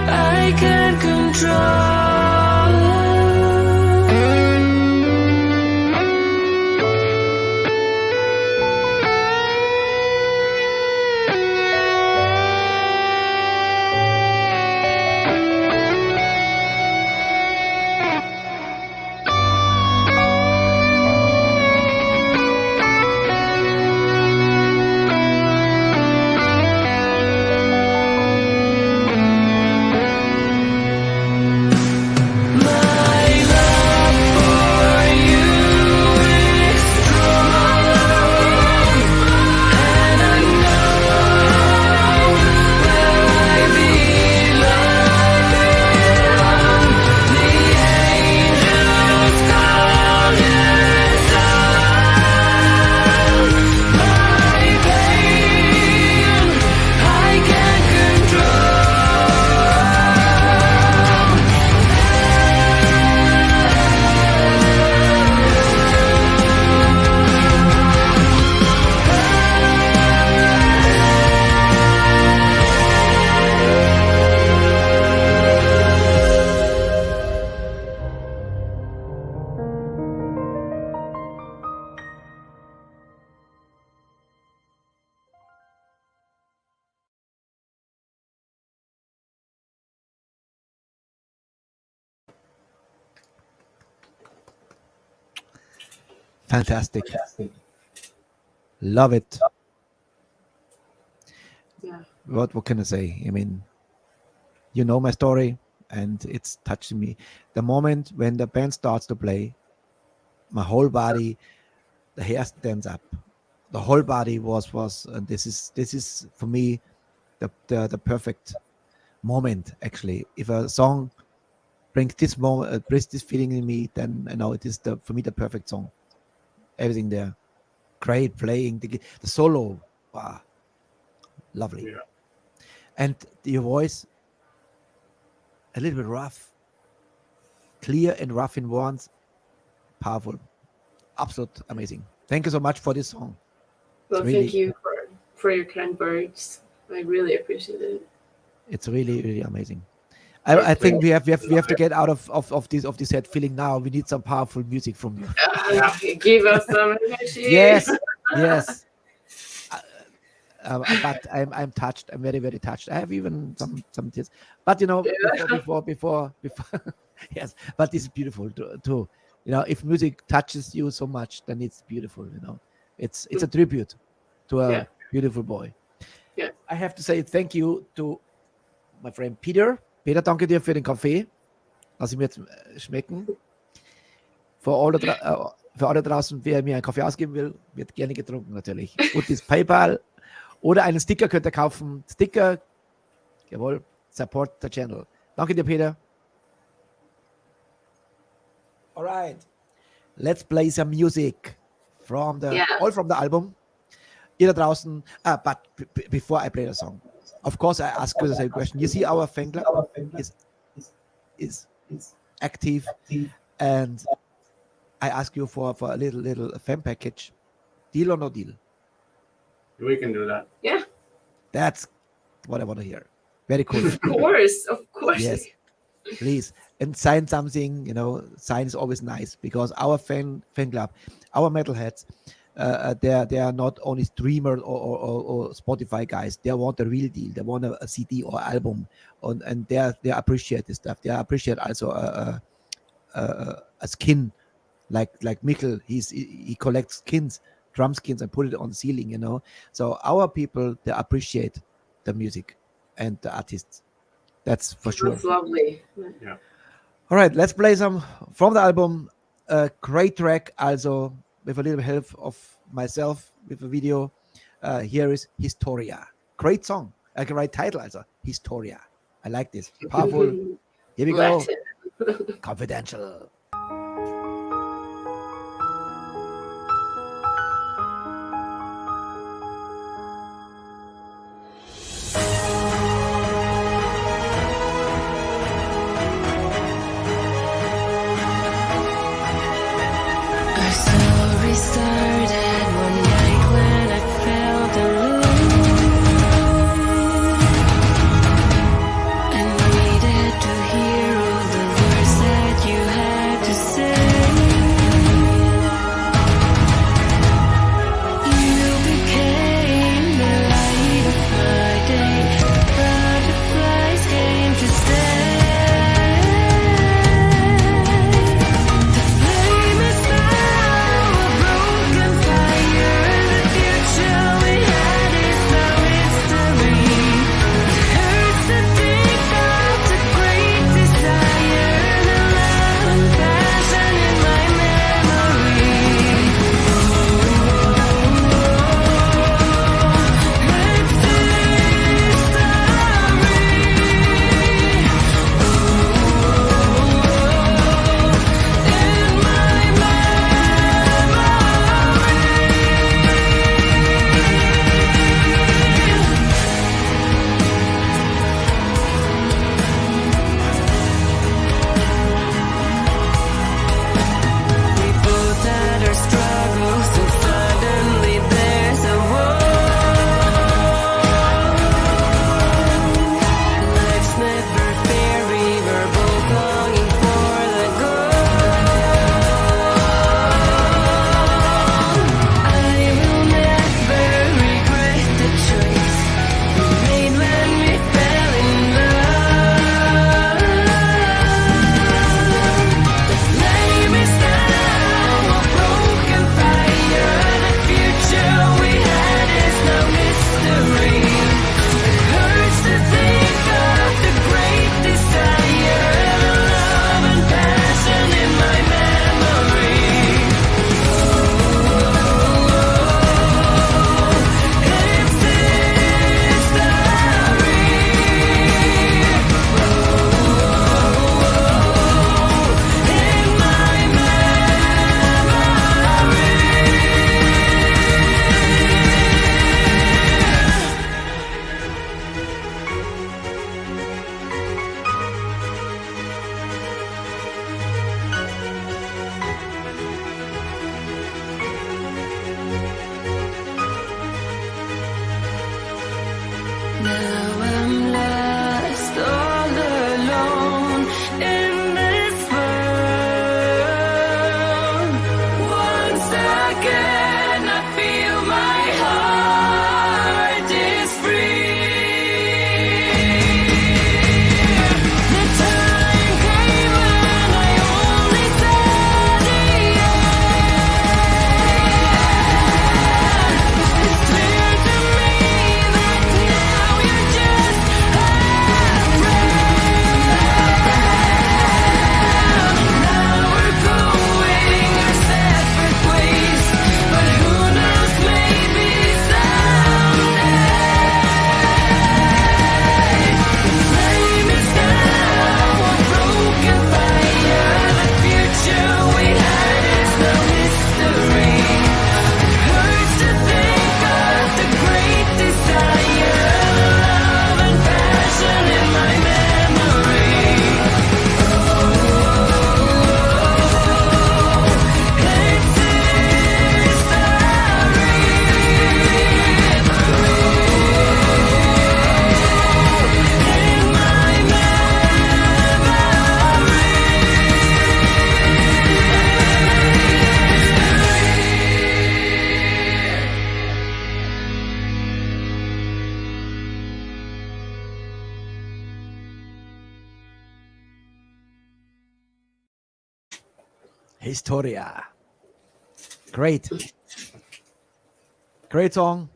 I can't control. My love for you is strong, and I know where I belong. The angels call your song. My pain I can't control. Fantastic. Love it. Yeah. What can I say? I mean, you know my story, and it's touching me. The moment when the band starts to play, my whole body, the hair stands up. The whole body was, and this is for me the perfect moment. Actually, if a song brings this moment, brings this feeling in me, then I know it is for me the perfect song. Everything there, great playing, the solo Wow, lovely. Yeah. And your voice, a little bit rough, clear and rough in ones, powerful, absolute amazing. Thank you so much for this song. Well, really- thank you for your kind words. I really appreciate it. It's really, really amazing. I think we have to get out of this head feeling now. We need some powerful music from you. Give us some energy. Yes, yes. But I'm touched. I'm very, very touched. I have even some tears. But you know, before yes. But it's beautiful too. You know, if music touches you so much, then it's beautiful. You know, it's a tribute to a beautiful boy. Yeah. I have to say thank you to my friend Peter. Peter, danke dir für den Kaffee. Lass ich mir jetzt schmecken. Für alle draußen, wer mir einen Kaffee ausgeben will, wird gerne getrunken natürlich. Und das PayPal oder einen Sticker könnt ihr kaufen. Sticker, jawohl, support the channel. Danke dir, Peter. Alright, let's play some music from the album. Ihr da draußen, but before I play the song, of course I ask you the same question. You see our fan club is active, and I ask you for a little fan package. Deal or no deal? We can do that. Yeah, That's what I want to hear. Very cool. of course. Yes, please. And sign something, you know, sign is always nice because our fan club, our metalheads, they are not only streamers or Spotify guys. They want a real deal. They want a CD or album, and they appreciate this stuff. They appreciate also a skin, like Michael. He collects skins, drum skins, and put it on the ceiling. You know, so our people, they appreciate the music and the artists. That's for sure. That's lovely. Yeah. All right, let's play some from the album. A great track, also with a little help of myself with a video. Here is Historia. Great song. I can write title also. Historia. I like this. Powerful. Here we go. Latin. Confidential. Our story started one night when I felt alone. I needed to hear all the words that you had Historia. Great song.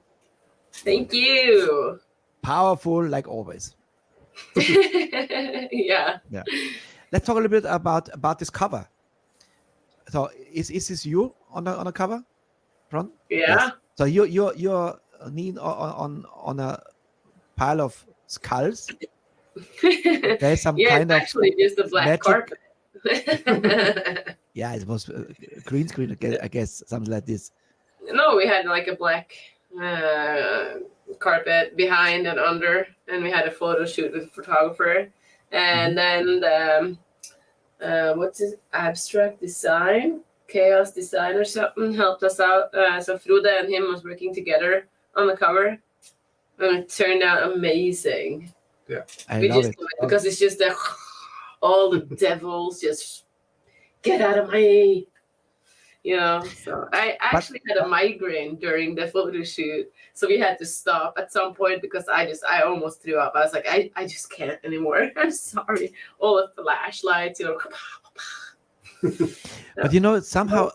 Thank you. Powerful like always. Yeah. Let's talk a little bit about this cover. So is this you on the cover, Ron? Yeah. Yes. So you're kneeling on a pile of skulls. There's some Yeah, kind it's of actually just a black magic- carpet. Yeah, it was green screen, I guess, something like this. No, we had like a black carpet behind and under, and we had a photo shoot with a photographer. And then what's his abstract design, chaos design or something helped us out. So Frode and him was working together on the cover, and it turned out amazing. I We love just it. do it because it's just that all the devils just get out of my, So I actually had a migraine during the photo shoot, so we had to stop at some point because I almost threw up. I was like, I just can't anymore. I'm sorry. All the flashlights, But somehow,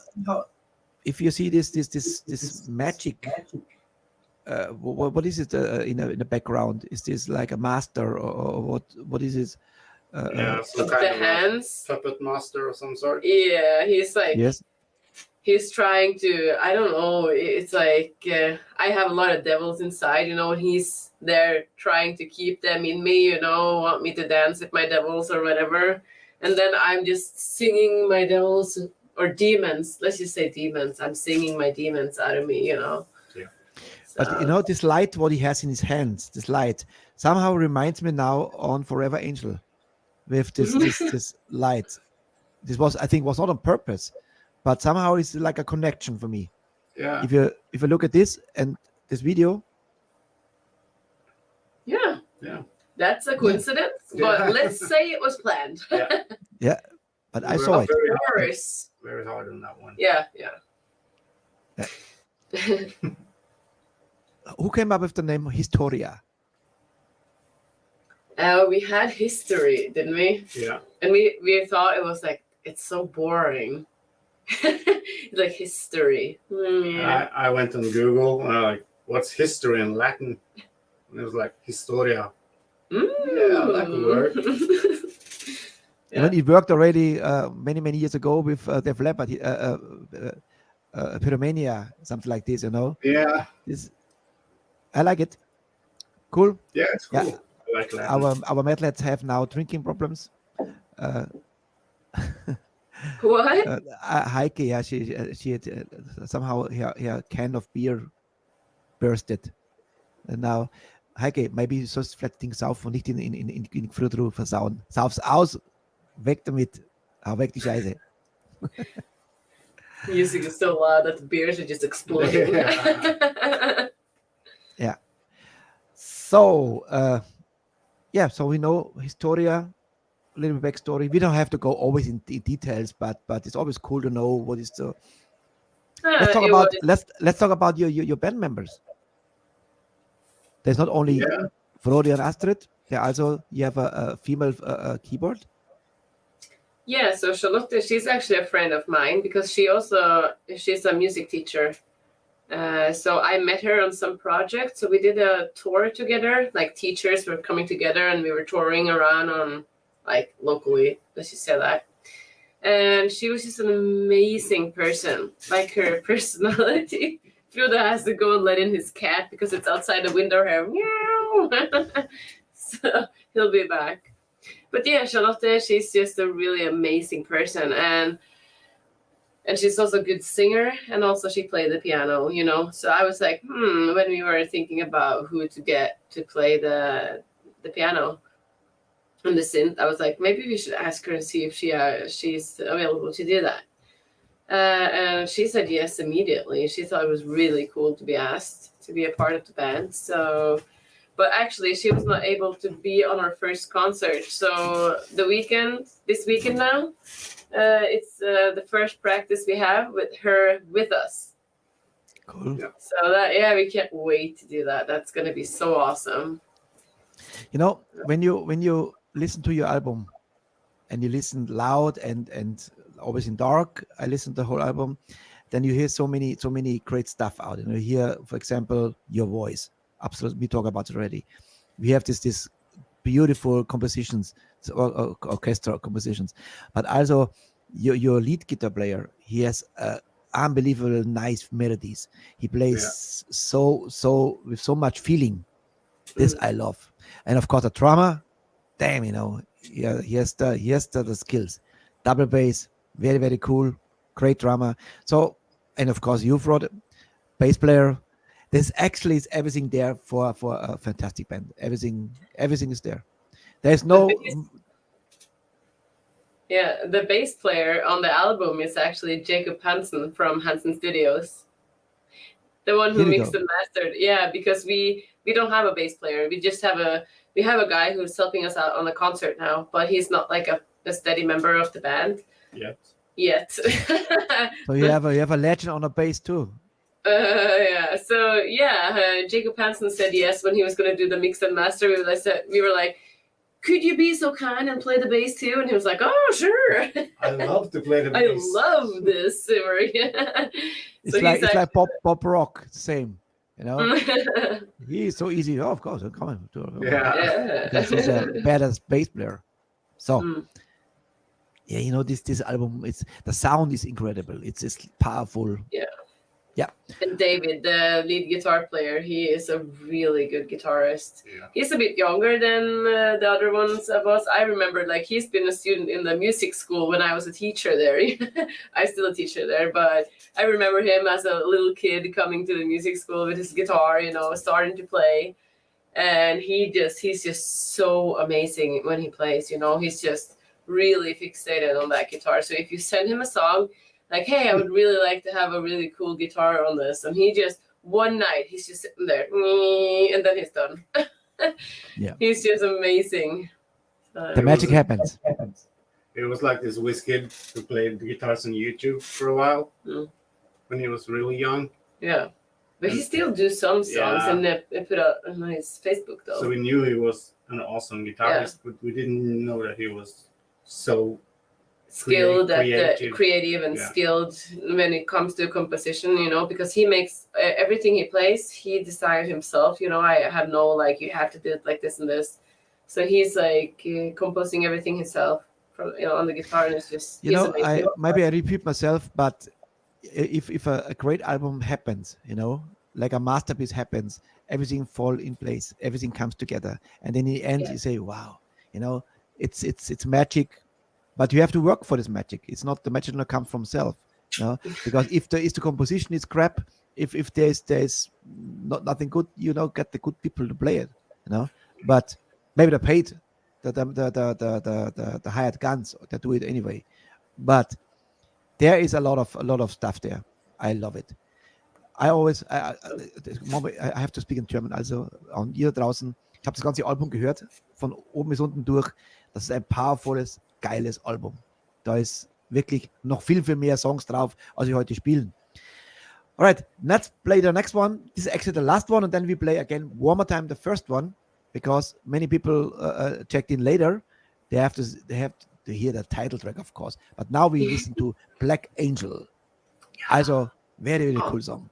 if you see this magic. What is it in the background? Is this like a master or what is it? Some the kind of a hands. puppet master of some sort. Yeah, he's like, Yes. he's trying to, I don't know, it's like I have a lot of devils inside, and he's there trying to keep them in me, want me to dance with my devils or whatever. And then I'm just singing my devils or demons. Let's just say demons. I'm singing my demons out of me, But this light, what he has in his hands, this light somehow reminds me now on Forever Angel, with this light. This I think was not on purpose, but somehow it's like a connection for me. Yeah. If you look at this and this video, Yeah. Yeah. That's a coincidence, Yeah. but let's say it was planned. but I We saw were it. very Of hard, course. very hard on that one. Yeah. Who came up with the name Historia? We had history, didn't we? Yeah. And we thought it was like, it's so boring. Like history. Yeah. I went on Google and I'm like, what's history in Latin? And it was like Historia. Yeah, that could work. And then it worked already many years ago with Def Leppard, Pyromania, something like this. Yeah. I like it. Cool. Yeah, it's cool. Yeah. I like Latin. Our metalheads have now drinking problems. What? Heike, yeah, she had somehow her can of beer bursted. And now, Heike, maybe du sollst vielleicht Ding saufen und nicht in Frühdruck versauen. Sauf's aus, weg damit, hau weg die Scheiße. Music is so loud that the beers are just exploding. Yeah. So, so we know Historia, a little bit backstory. We don't have to go always in details, but it's always cool to know what is the. Let's talk about your band members. There's not only Frode and Astrid. There also you have a female keyboard. Yeah, so Charlotte, she's actually a friend of mine because she's a music teacher. So I met her on some project. So we did a tour together, like teachers were coming together and we were touring around on like locally, let's just say that. And she was just an amazing person, like her personality. Frode has to go and let in his cat because it's outside the window here. Meow. So he'll be back. But yeah, Charlotte, she's just a really amazing person. And she's also a good singer. And also she played the piano, So I was like, when we were thinking about who to get to play the piano and the synth, I was like, maybe we should ask her and see if she's available to do that. And she said yes immediately. She thought it was really cool to be asked to be a part of the band. So, but actually she was not able to be on our first concert. So this weekend now, it's the first practice we have with her with us. Cool. Yeah. So we can't wait to do that. That's going to be so awesome. When you listen to your album and you listen loud and always in dark. I listened to the whole album. Then you hear so many great stuff out. You hear, for example, your voice. Absolutely, we talked about it already. We have this beautiful compositions, orchestral compositions, but also your lead guitar player. He has unbelievable nice melodies. He plays so with so much feeling. This I love, and of course the drummer. Damn, he has the skills. Double bass, very very cool, great drummer. So, and of course you brought bass player. There's actually is everything there for a fantastic band. Everything is there. There's no. Yeah, the bass player on the album is actually Jacob Hansen from Hansen Studios. The one who mixed and mastered. Yeah, because we don't have a bass player. We just have a guy who's helping us out on the concert now, but he's not like a steady member of the band yet. So you have a legend on a bass too. Yeah. So Jacob Hansen said yes when he was going to do the mix and master. We were like, could you be so kind and play the bass too? And he was like, oh, sure. I love to play the bass. I love this. It's like pop rock, same. He's so easy. Oh, of course, come on. Because he's a badass bass player. So, this album, the sound is incredible. It's powerful. Yeah. And David, the lead guitar player, he is a really good guitarist. Yeah. He's a bit younger than the other ones of us. I remember, he's been a student in the music school when I was a teacher there. I'm still a teacher there, but I remember him as a little kid coming to the music school with his guitar, starting to play. And he's just so amazing when he plays, He's just really fixated on that guitar. So if you send him a song, hey, I would really like to have a really cool guitar on this. And he just, one night, he's just sitting there, and then he's done. He's just amazing. The magic happens. It was like this whiz kid who played the guitars on YouTube for a while when he was really young. Yeah. But he still do some songs and put out on his Facebook, though. So we knew he was an awesome guitarist, but we didn't know that he was so skilled creative and skilled when it comes to composition, because he makes everything he plays, he decides himself, I have no you have to do it like this and this. So he's composing everything himself from on the guitar, and it's just I repeat myself, but if a great album happens, like a masterpiece happens, everything fall in place, everything comes together, and then in the end you say, wow, it's magic. But you have to work for this magic. It's not the magic that comes from self, because if the composition is crap, if there's nothing good, get the good people to play it, But maybe they paid the hired guns that do it anyway. But there is a lot of stuff there. I love it. I have to speak in German. Also an ihr draußen, ich habe das ganze Album gehört, von oben bis unten durch. Das ist ein powervolles, geiles Album. Da ist wirklich noch viel mehr Songs drauf, als wir heute spielen. Alright, let's play the next one. This is actually the last one, and then we play again one more time the first one, because many people checked in later. They have to hear the title track, of course. But now we listen to Black Angel. Also, very, very cool song.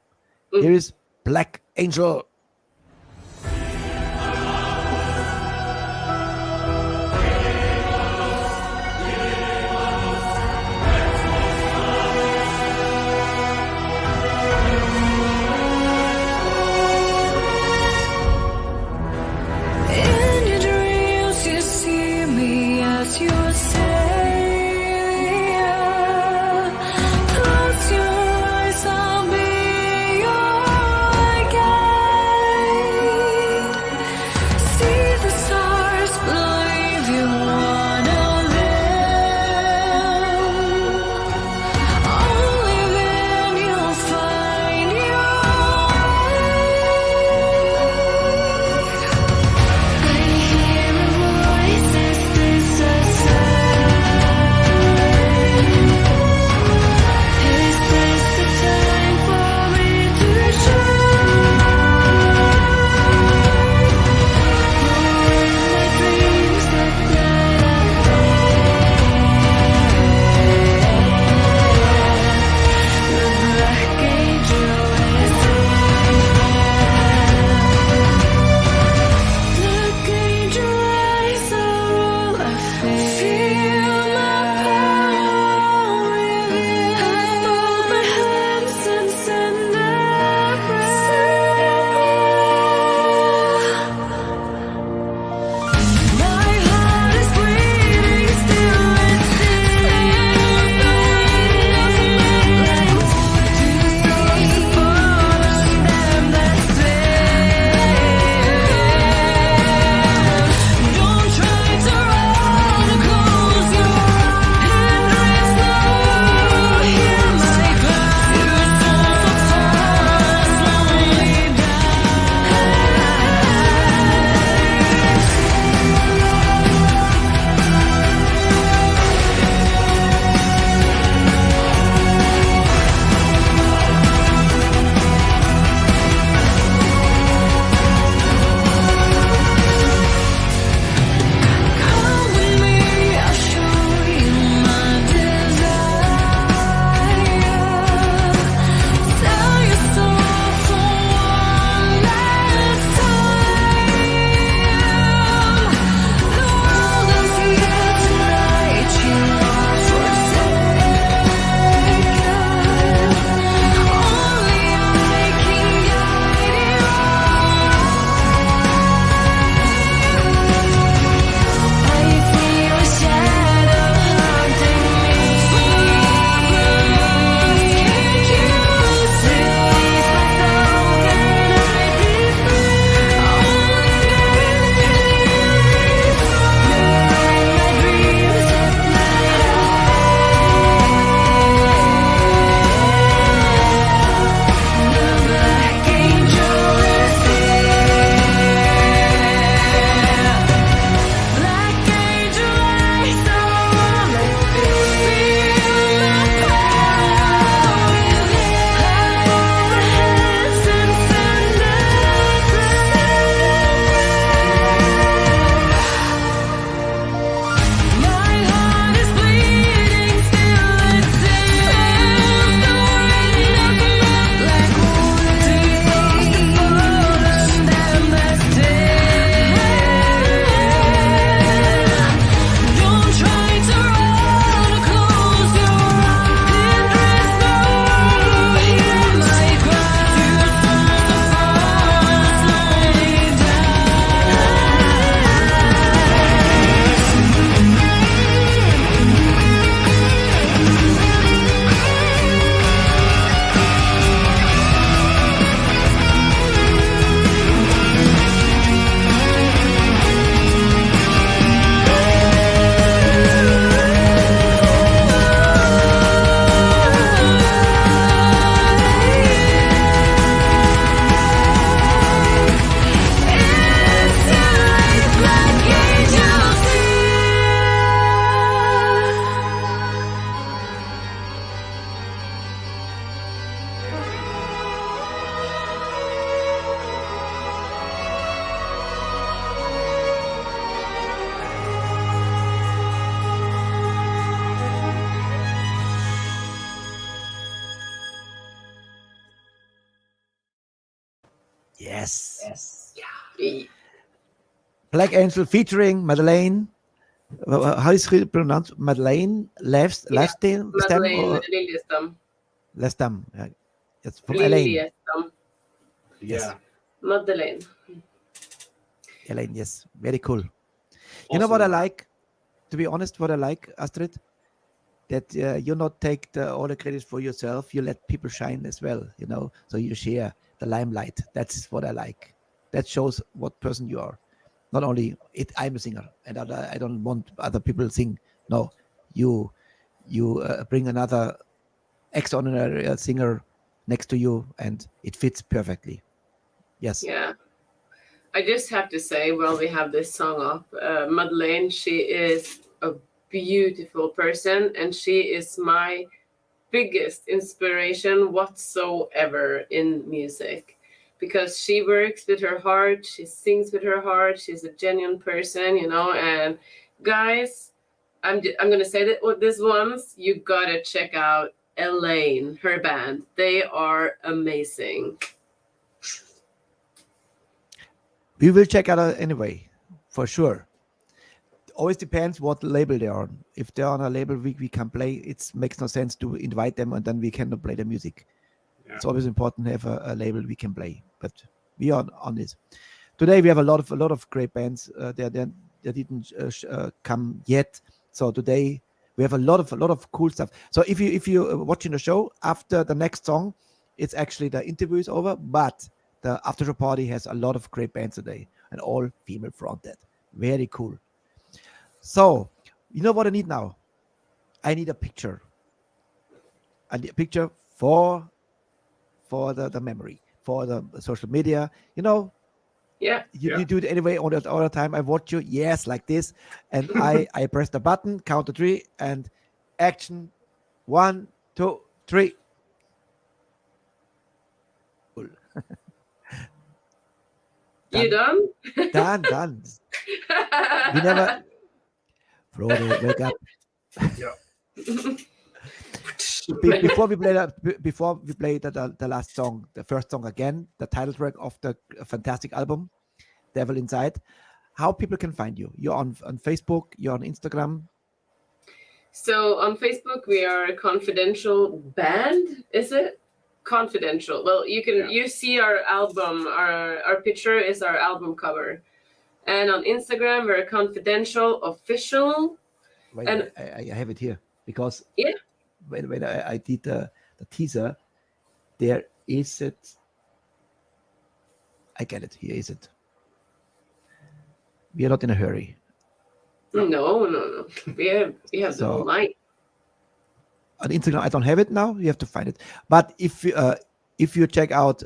Here is Black Angel. Close your eyes, I'll be your guide. Yes. Yeah. Black Angel featuring Madeleine. How is it pronounced? Madeleine Lefstam Madeleine or Liljestam. Lestam? Yeah. It's from Elaine. Liljestam. Yeah. Madeleine. Elaine, yes. Very cool. You know what I like? To be honest, what I like, Astrid? That you not take all the credit for yourself. You let people shine as well, you know. So you share the limelight. That's what I like. That shows what person you are. Not only I'm a singer, and I don't want other people to sing. No, you bring another extraordinary singer next to you, and it fits perfectly. Yes. Yeah. I just have to say, while we have this song up, Madeleine, she is a beautiful person, and she is my biggest inspiration whatsoever in music, because she works with her heart, she sings with her heart, she's a genuine person, you know. And guys, I'm gonna say that this once, you gotta check out Elaine, her band. They are amazing. We will check out anyway, for sure. Always depends what label they're on. If they're on a label we can play, it makes no sense to invite them and then we cannot play the music. Yeah. It's always important to have a label we can play. But we are on this. Today we have a lot of great bands. They didn't come yet. So today we have a lot of cool stuff. So if you watching the show, after the next song, it's actually the interview is over, but the after show party has a lot of great bands today, and all female fronted. Very cool. So, you know what I need now? I need a picture. I need a picture for the memory, for the social media. You know, Yeah. you do it anyway all the time. I watch you, yes, like this, and I press the button, count to 3, and action. 1, 2, 3. Cool. You done? Done. We never. Frode, wake up. Yeah. Before we play the last song, the first song again, the title track of the fantastic album, Devil Inside, how people can find you? You're on Facebook, you're on Instagram. So on Facebook we are a confidential band, is it? Confidential. Well, you see our album, our picture is our album cover. And on Instagram we're confidential official. Wait, And I have it here because yeah, when I did the teaser, there is it. I get it. Here is it. We are not in a hurry. no. We have the whole night. On Instagram, I don't have it now. You have to find it. But if you check out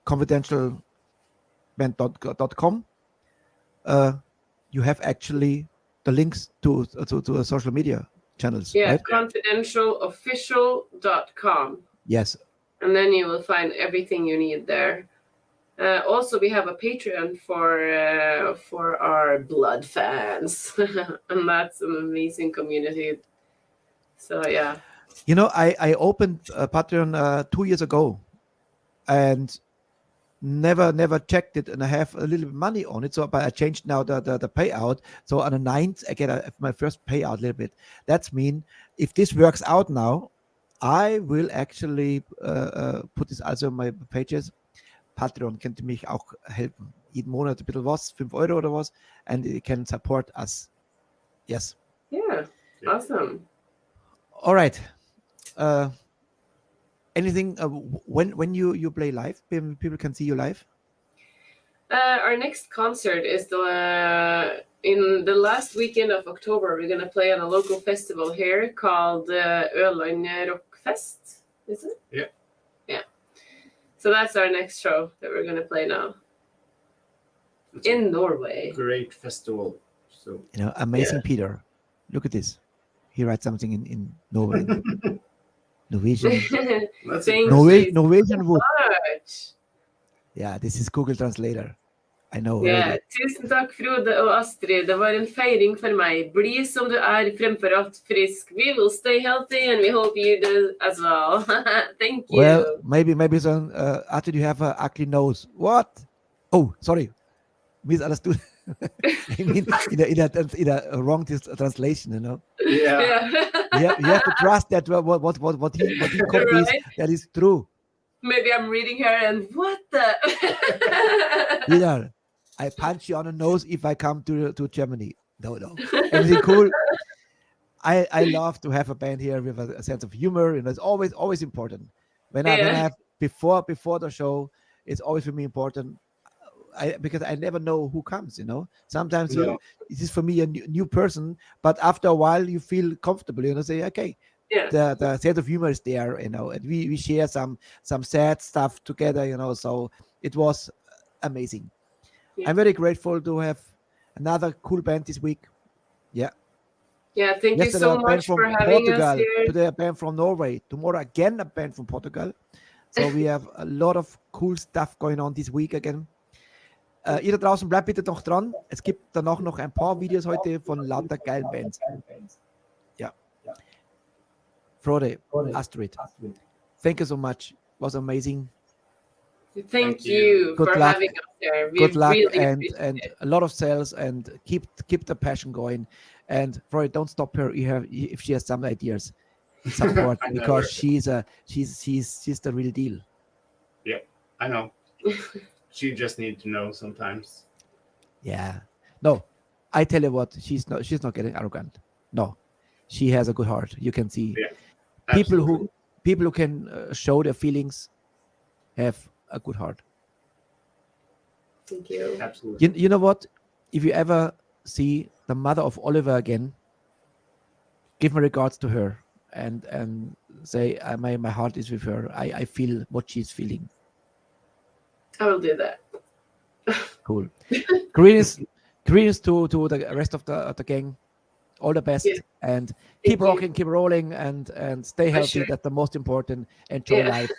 confidentialband.com, you have actually the links to social media channels. Yeah, right? confidentialofficial.com. Yes. And then you will find everything you need there. Also, we have a Patreon for our blood fans, and that's an amazing community. So yeah. You know, I opened Patreon 2 years ago, and never checked it, and I have a little bit of money on it. So, but I changed now the payout. So on the 9th, I get my first payout a little bit. That's mean if this works out now, I will actually put this also on my pages. Patreon könnte mich auch helfen. Jeden Monat ein bisschen was, 5 Euro oder was, and it can support us. Yes. Yeah. Awesome. All right. Anything when you play live, people can see you live? Our next concert is in the last weekend of October. We're gonna play on a local festival here called Øland Rockfest. Is it? Yeah. Yeah. So that's our next show that we're gonna play now in Norway. Great festival. So You know, amazing Peter. Look at this. He writes something in Norway. Norwegian. that's Thank impressive. you Norwegian wood. much. Yeah, this is Google Translator. I know. Ja, Really. tusen takk, Frode og Astrid. Det var en feiring for meg. Bli som du er, fremfor alt frisk. We will stay healthy, and we hope you do as well. Thank you. Well, maybe some. Astrid, you have an ugly nose. What? Oh, sorry, misunderstood. I mean, in a wrong translation, you know. Yeah. You have to trust that what he copies, Right. that is true. Maybe I'm reading her and what the? You know, I punch you on the nose if I come to Germany. No. Everything cool. I love to have a band here with a sense of humor, and it's always important. When I have before the show, it's always for me important. Because I never know who comes, you know. Sometimes it is for me a new person, but after a while you feel comfortable, you know, say, okay, the sense of humor is there, you know, and we share some sad stuff together, you know, so it was amazing. Yeah. I'm very grateful to have another cool band this week. Yeah, Thank you so much for having Portugal, us here. today a band from Norway, tomorrow again a band from Portugal. So we have a lot of cool stuff going on this week again. Ihr da draußen bleibt bitte noch dran. Es gibt danach noch ein paar Videos heute von lauter geilen Bands. Ja. Frode, Astrid, thank you so much. It was amazing. Thank you Good for luck. having us there. We Good luck really and appreciate it. a lot of sales, and keep the passion going. And Frode, don't stop her if she has some ideas. Support because she's the real deal. Yeah, I know. She just need to know sometimes. Yeah. No, I tell you what, she's not getting arrogant. No, she has a good heart. You can see people who can show their feelings have a good heart. Thank you. Absolutely. You know what? If you ever see the mother of Oliver again, give my regards to her and say my heart is with her. I feel what she's feeling. I will do that. Cool. Greetings to the rest of the gang. All the best, and keep rocking, keep rolling, and stay healthy. Sure. That's the most important. Enjoy life.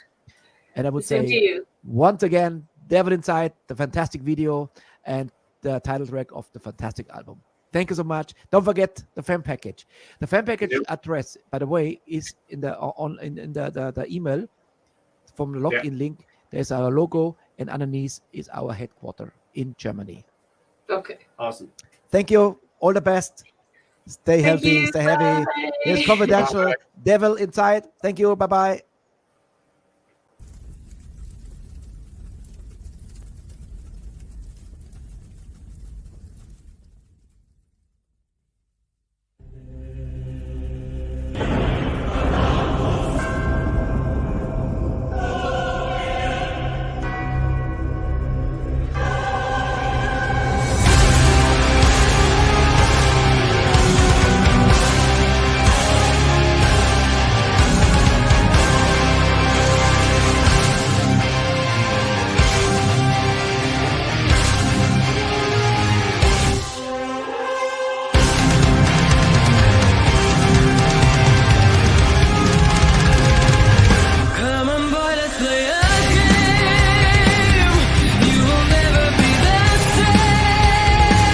And I would Same to say you. once again, Devil Inside, the fantastic video and the title track of the fantastic album. Thank you so much. Don't forget the fan package. The fan package address, by the way, is in the email from the login link. There's our logo, and underneath is our headquarters in Germany. Okay. Awesome. Thank you. All the best. Stay Thank healthy. you. Stay happy. Bye. Here's Confidential. Bye. Devil Inside. Thank you. Bye-bye. Come on, boy, let's play a game. You will never be the same.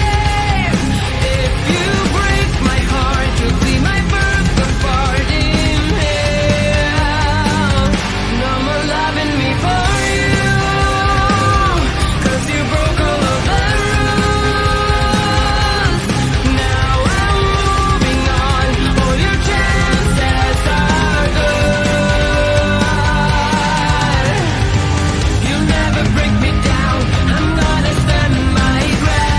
If you break my heart, you'll see my birth apart in hell. No more loving me for you, 'cause you broke all of the rules. Now I'm moving on, all your chances are gone. You'll never break me down, I'm gonna stand my ground.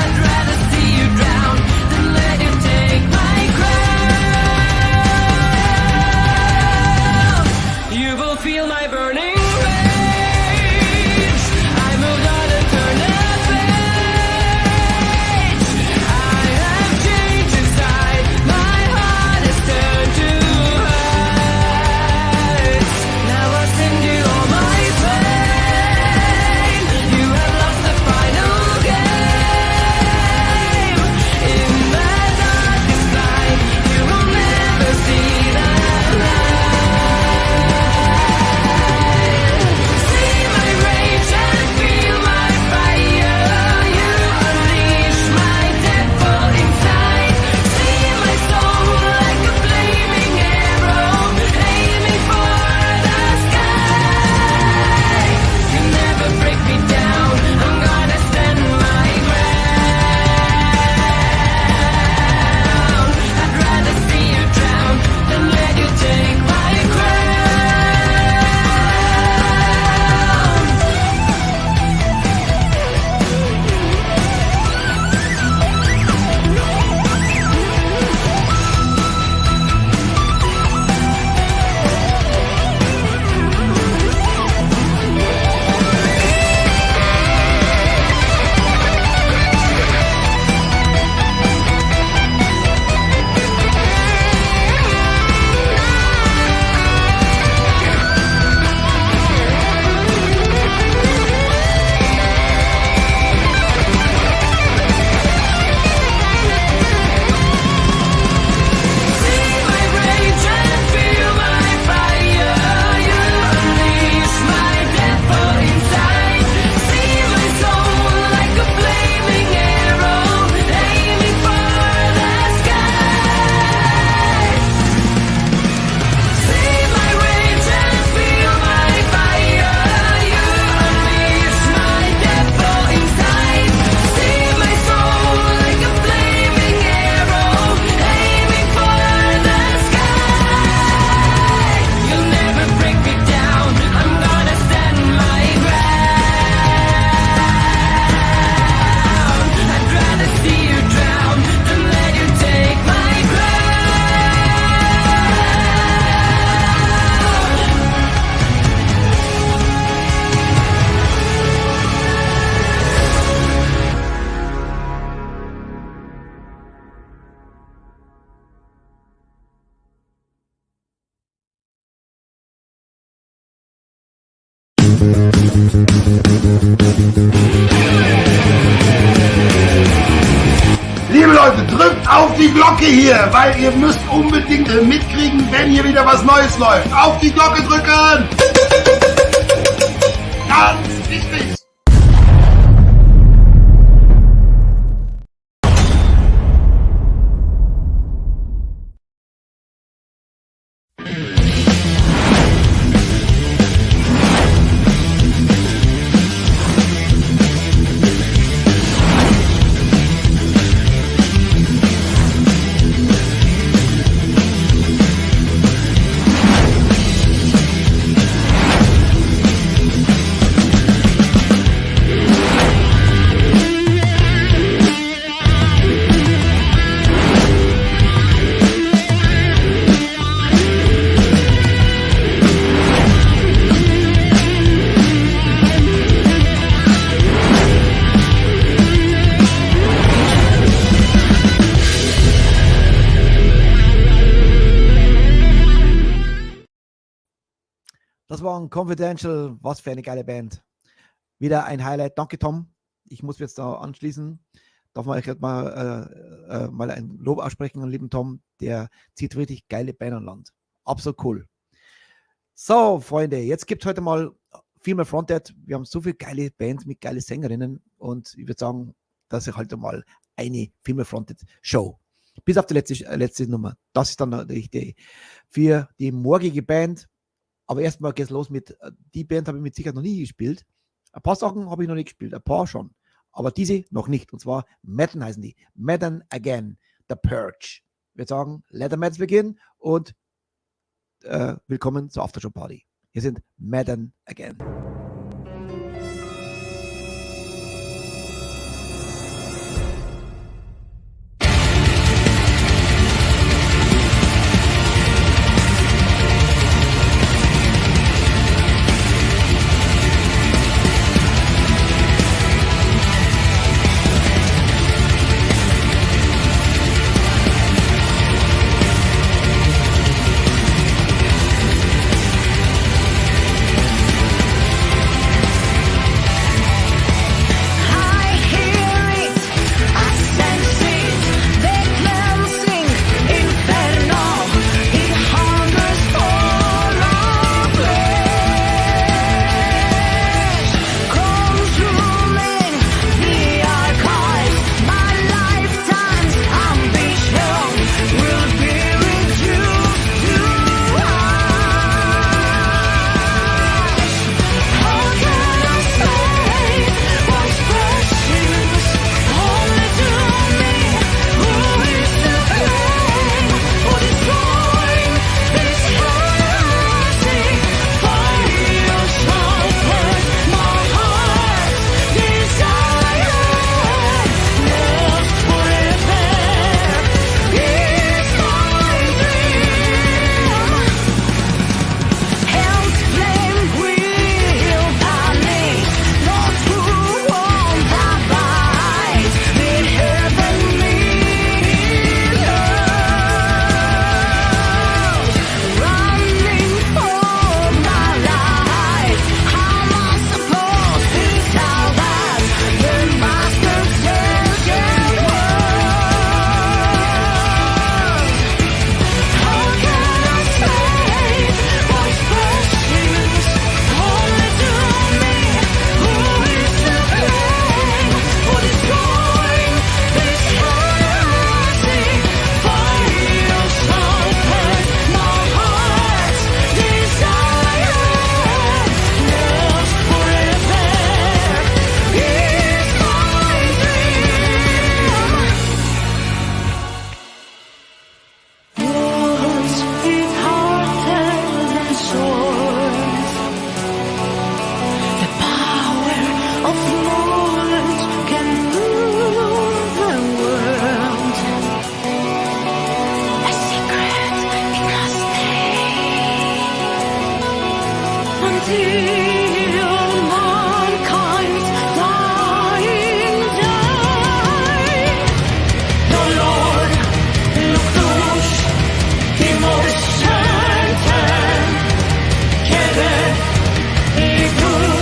I'd rather see you drown than let you take my crown. You will feel my burning rage. I moved on and turned a page. I have changed inside, my heart has turned to hurt. Now I send you all my pain. You have lost the final game. In the darkest night, you will never see the light. Liebe Leute, drückt auf die Glocke hier, weil ihr müsst unbedingt mitkriegen, wenn hier wieder was Neues läuft. Auf die Glocke drücken! Ganz wichtig! Das war ein Confidential, was für eine geile Band. Wieder ein Highlight. Danke, Tom. Ich muss jetzt da anschließen. Darf man euch mal ein Lob aussprechen an lieben Tom. Der zieht richtig geile Band an Land. Absolut cool. So, Freunde, jetzt gibt es heute mal Female Fronted. Wir haben so viele geile Bands mit geile Sängerinnen und ich würde sagen, dass ich halt mal eine Female Fronted Show. Bis auf die letzte Nummer. Das ist dann natürlich für die morgige Band. Aber erstmal geht es los mit, die Band habe ich mit Sicherheit noch nie gespielt. Ein paar Sachen habe ich noch nicht gespielt, ein paar schon. Aber diese noch nicht. Und zwar Metten heißen die. Metten Again, The Purge. Ich würde sagen, let the Mets beginnen und willkommen zur Aftershow Party. Hier sind Metten Again. Emotion,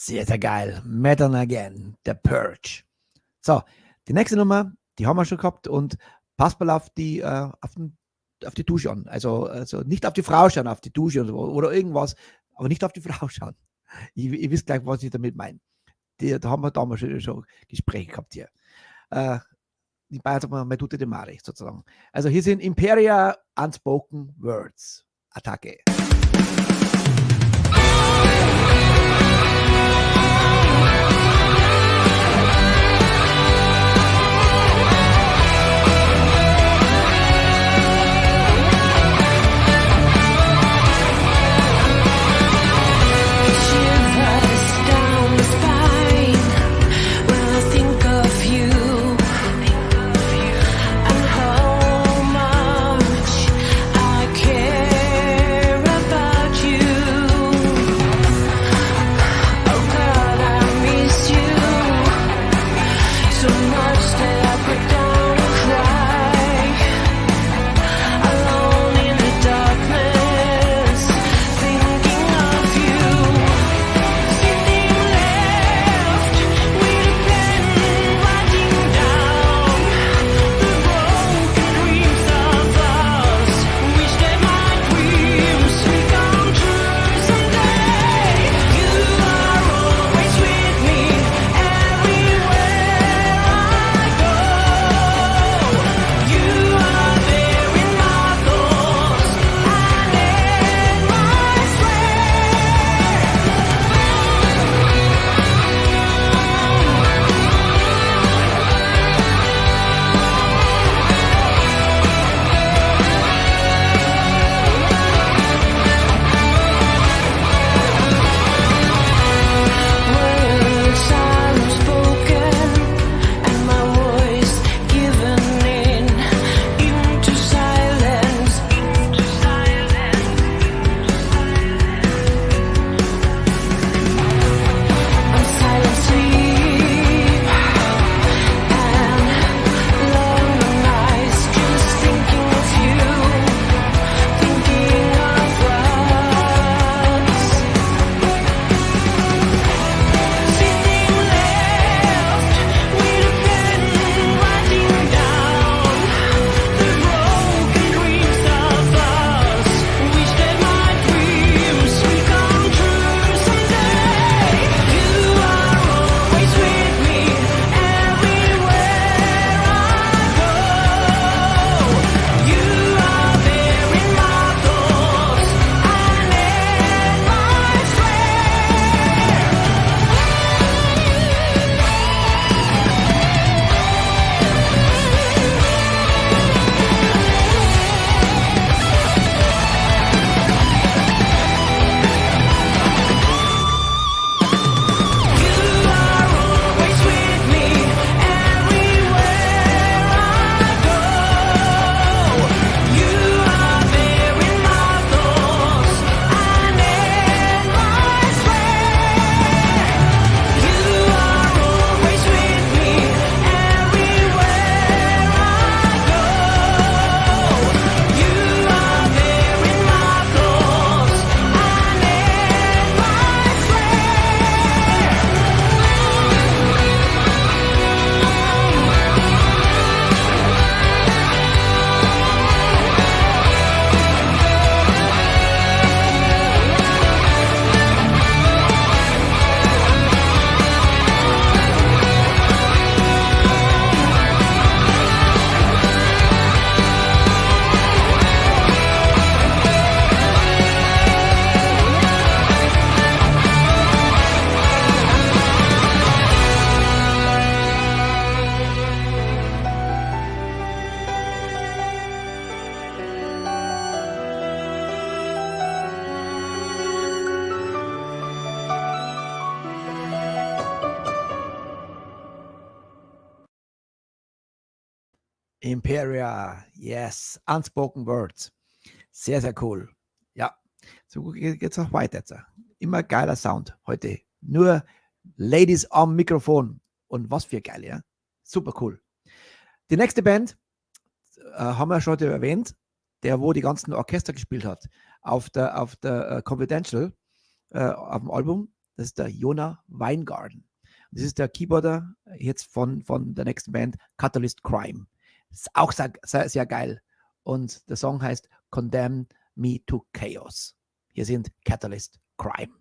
Sehr, sehr geil. Metal Again, The Purge. So, die nächste Nummer, die haben wir schon gehabt und passt mal auf die Dusche an. Also nicht auf die Frau schauen, auf die Dusche oder irgendwas, aber nicht auf die Frau schauen. Ihr wisst gleich, was ich damit meine. Da haben wir damals schon Gespräche gehabt hier. Die Bayern sagen wir Metute de Mare sozusagen. Also hier sind Imperia Unspoken Words. Attacke. Imperia, yes, Unspoken Words. Sehr, sehr cool. Ja, so geht's auch weiter jetzt. Immer geiler Sound heute. Nur Ladies am Mikrofon. Und was für geil, ja. Super cool. Die nächste Band haben wir schon erwähnt, der wo die ganzen Orchester gespielt hat. Auf der Confidential, auf dem Album. Das ist der Jonah Weingarten. Das ist der Keyboarder jetzt von der nächsten Band Catalyst Crime. Ist auch sehr, sehr, sehr geil. Und der Song heißt Condemn Me to Chaos. Hier sind Catalyst Crime.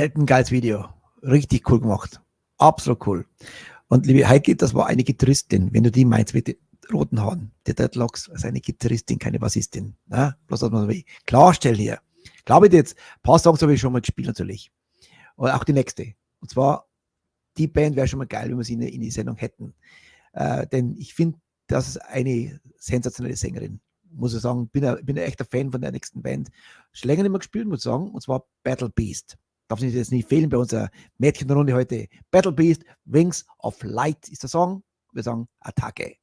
selten geiles Video. Richtig cool gemacht. Absolut cool. Und liebe Heike, das war eine Gitarristin. Wenn du die meinst, bitte roten Haaren, die Dreadlocks, also eine Gitarristin, keine Bassistin. Ne? Bloß, dass man so klarstellen hier. Glaube ich jetzt, ein paar Songs habe ich schon mal gespielt natürlich. Und auch die nächste. Und zwar, die Band wäre schon mal geil, wenn wir sie in die Sendung hätten. Denn ich finde, das ist eine sensationelle Sängerin. Muss ich sagen, bin ein echter Fan von der nächsten Band. Schon länger nicht mehr gespielt, muss ich sagen, und zwar Battle Beast. Darf sich jetzt nicht fehlen bei unserer Mädchenrunde heute. Battle Beast, Wings of Light ist der Song. Wir sagen Attacke.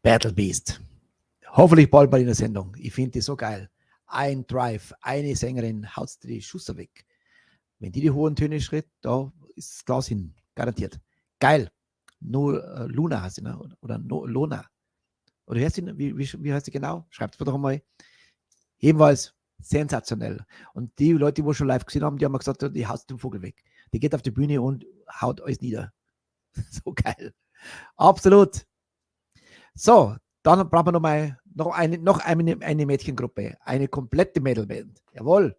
Battle Beast. Hoffentlich bald bei in der Sendung. Ich finde die so geil. Ein Drive, eine Sängerin, haut die Schusser weg. Wenn die hohen Töne schritt, da ist das Glas hin. Garantiert. Geil. Nur Luna heißt sie, ne? Oder Lona. Oder wie heißt sie genau? Schreibt es mir doch mal. Jedenfalls sensationell. Und die Leute, die schon live gesehen haben, die haben gesagt, die haust den Vogel weg. die geht auf die Bühne und haut alles nieder. So geil. Absolut. So, dann brauchen wir noch eine Mädchengruppe, eine komplette Metalband. Jawohl.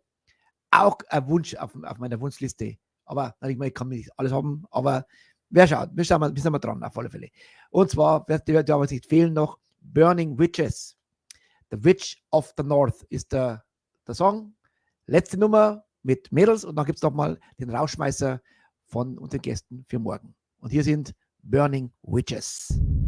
Auch ein Wunsch auf meiner Wunschliste. Aber ich kann nicht alles haben, aber wir sind wir dran, auf alle Fälle. Und zwar, wird aber nicht fehlen noch Burning Witches. The Witch of the North ist der Song. Letzte Nummer mit Mädels und dann gibt es nochmal den Rausschmeißer von unseren Gästen für morgen. Und hier sind Burning Witches. Burning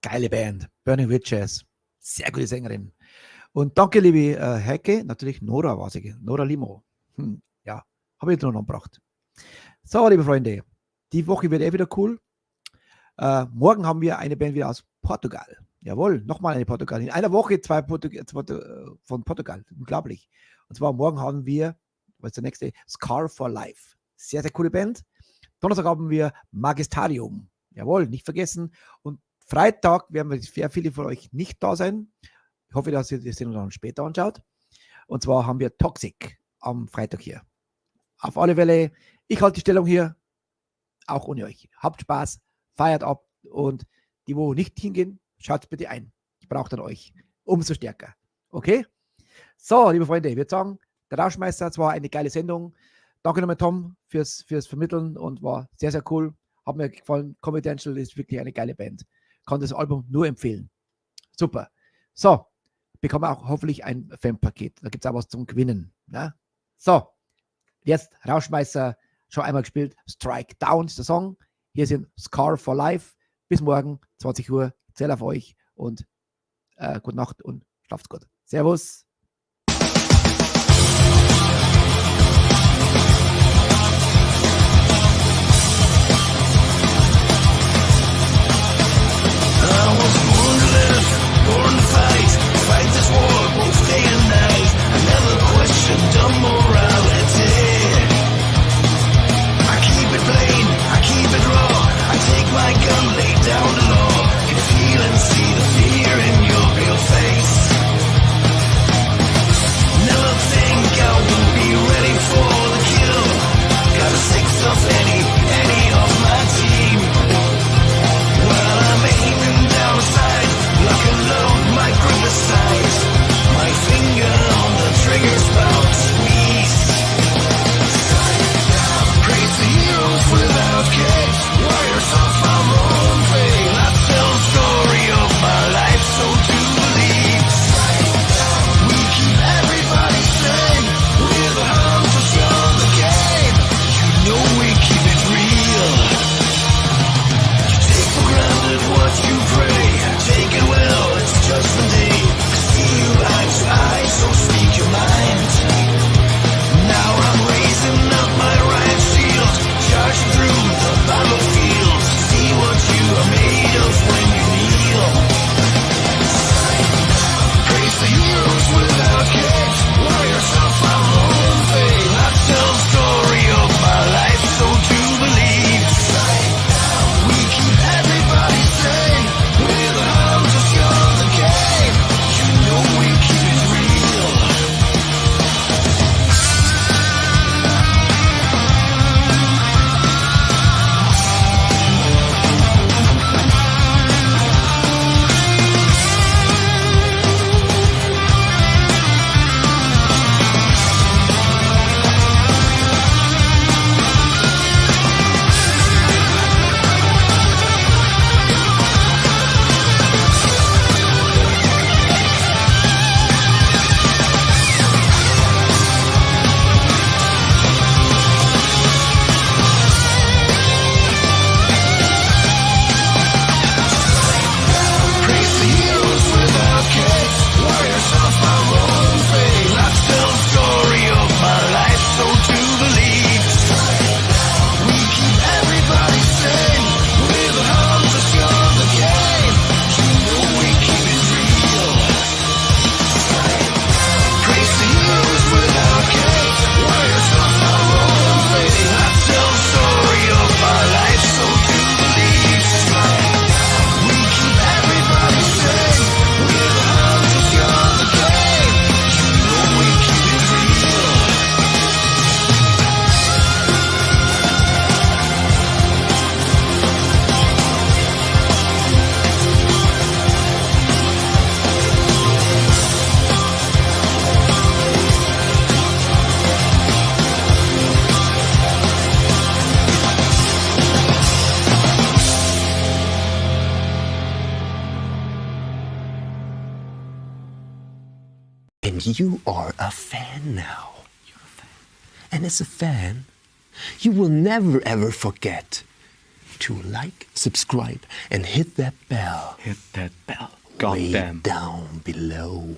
Geile Band. Burning Witches. Sehr gute Sängerin. Und danke, liebe Heike. Natürlich Nora war sie. Nora Limo. Ja, habe ich noch gebracht. So, liebe Freunde. Die Woche wird wieder cool. Morgen haben wir eine Band wieder aus Portugal. Jawohl, nochmal eine Portugal. In einer Woche zwei von Portugal. Unglaublich. Und zwar morgen haben wir, was ist der nächste? Scar for Life. Sehr, sehr coole Band. Donnerstag haben wir Magisterium. Jawohl, nicht vergessen. Und Freitag werden wir sehr viele von euch nicht da sein. Ich hoffe, dass ihr das dann später anschaut. Und zwar haben wir Toxic am Freitag hier. Auf alle Fälle, ich halte die Stellung hier, auch ohne euch. Habt Spaß, feiert ab und die, wo nicht hingehen, schaut bitte ein. Ich brauche dann euch umso stärker. Okay? So, liebe Freunde, ich würde sagen, der Rauschmeister, es war eine geile Sendung. Danke nochmal, Tom, fürs Vermitteln und war sehr, sehr cool. Hat mir gefallen. Confidential ist wirklich eine geile Band. Kann das Album nur empfehlen. Super. So, bekommen wir auch hoffentlich ein Fanpaket. Da gibt es auch was zum Gewinnen. Ne? So, jetzt Rauschmeister, schon einmal gespielt. Strike Down ist der Song. Hier sind Scar for Life. Bis morgen, 20 Uhr. Zähl auf euch und gute Nacht und schlaft's gut. Servus. I was born to live, born to fight this war both day and night. I never questioned dumb morality. I keep it plain, I keep it raw. I take my gun, lay down the law. Can feel and see the fear in your real face. Never think I won't be ready for the kill. Got a six of any of my team. While I'm aiming down the sight, lock and load, my grip is tight. My finger on the trigger spout, squeeze. Praise the heroes without capes, warriors of our own fate. I tell the story of my life, so to believe. We keep everybody sane, we're the hunters on the game. You know we keep it real. What you pray, take it well, it's judgment day. See you eye to eye, so speak your mind. Now I'm raising up my right shield, charging through the battlefield. See what you are made of when you kneel. Praise the heroes without capes, warriors of our own fate. I tell the story of my life, so to believe. We keep everybody sane, we're the hunters, you're the game. You know we keep it real. Praise the heroes without capes, warriors of our own fate. I tell the story of my life, so to believe. We keep everybody sane, we're the hunters, you're the game. You know we keep it real. Praise the heroes without capes, warriors of our own fate. I tell the story of my life, so to believe. We keep everybody sane, we're the hunters, you're the game. You know we keep it real. And you are a fan now. You're a fan. And as a fan, you will never ever forget to like, subscribe, and hit that bell. Hit that bell. Way Goddamn. down below.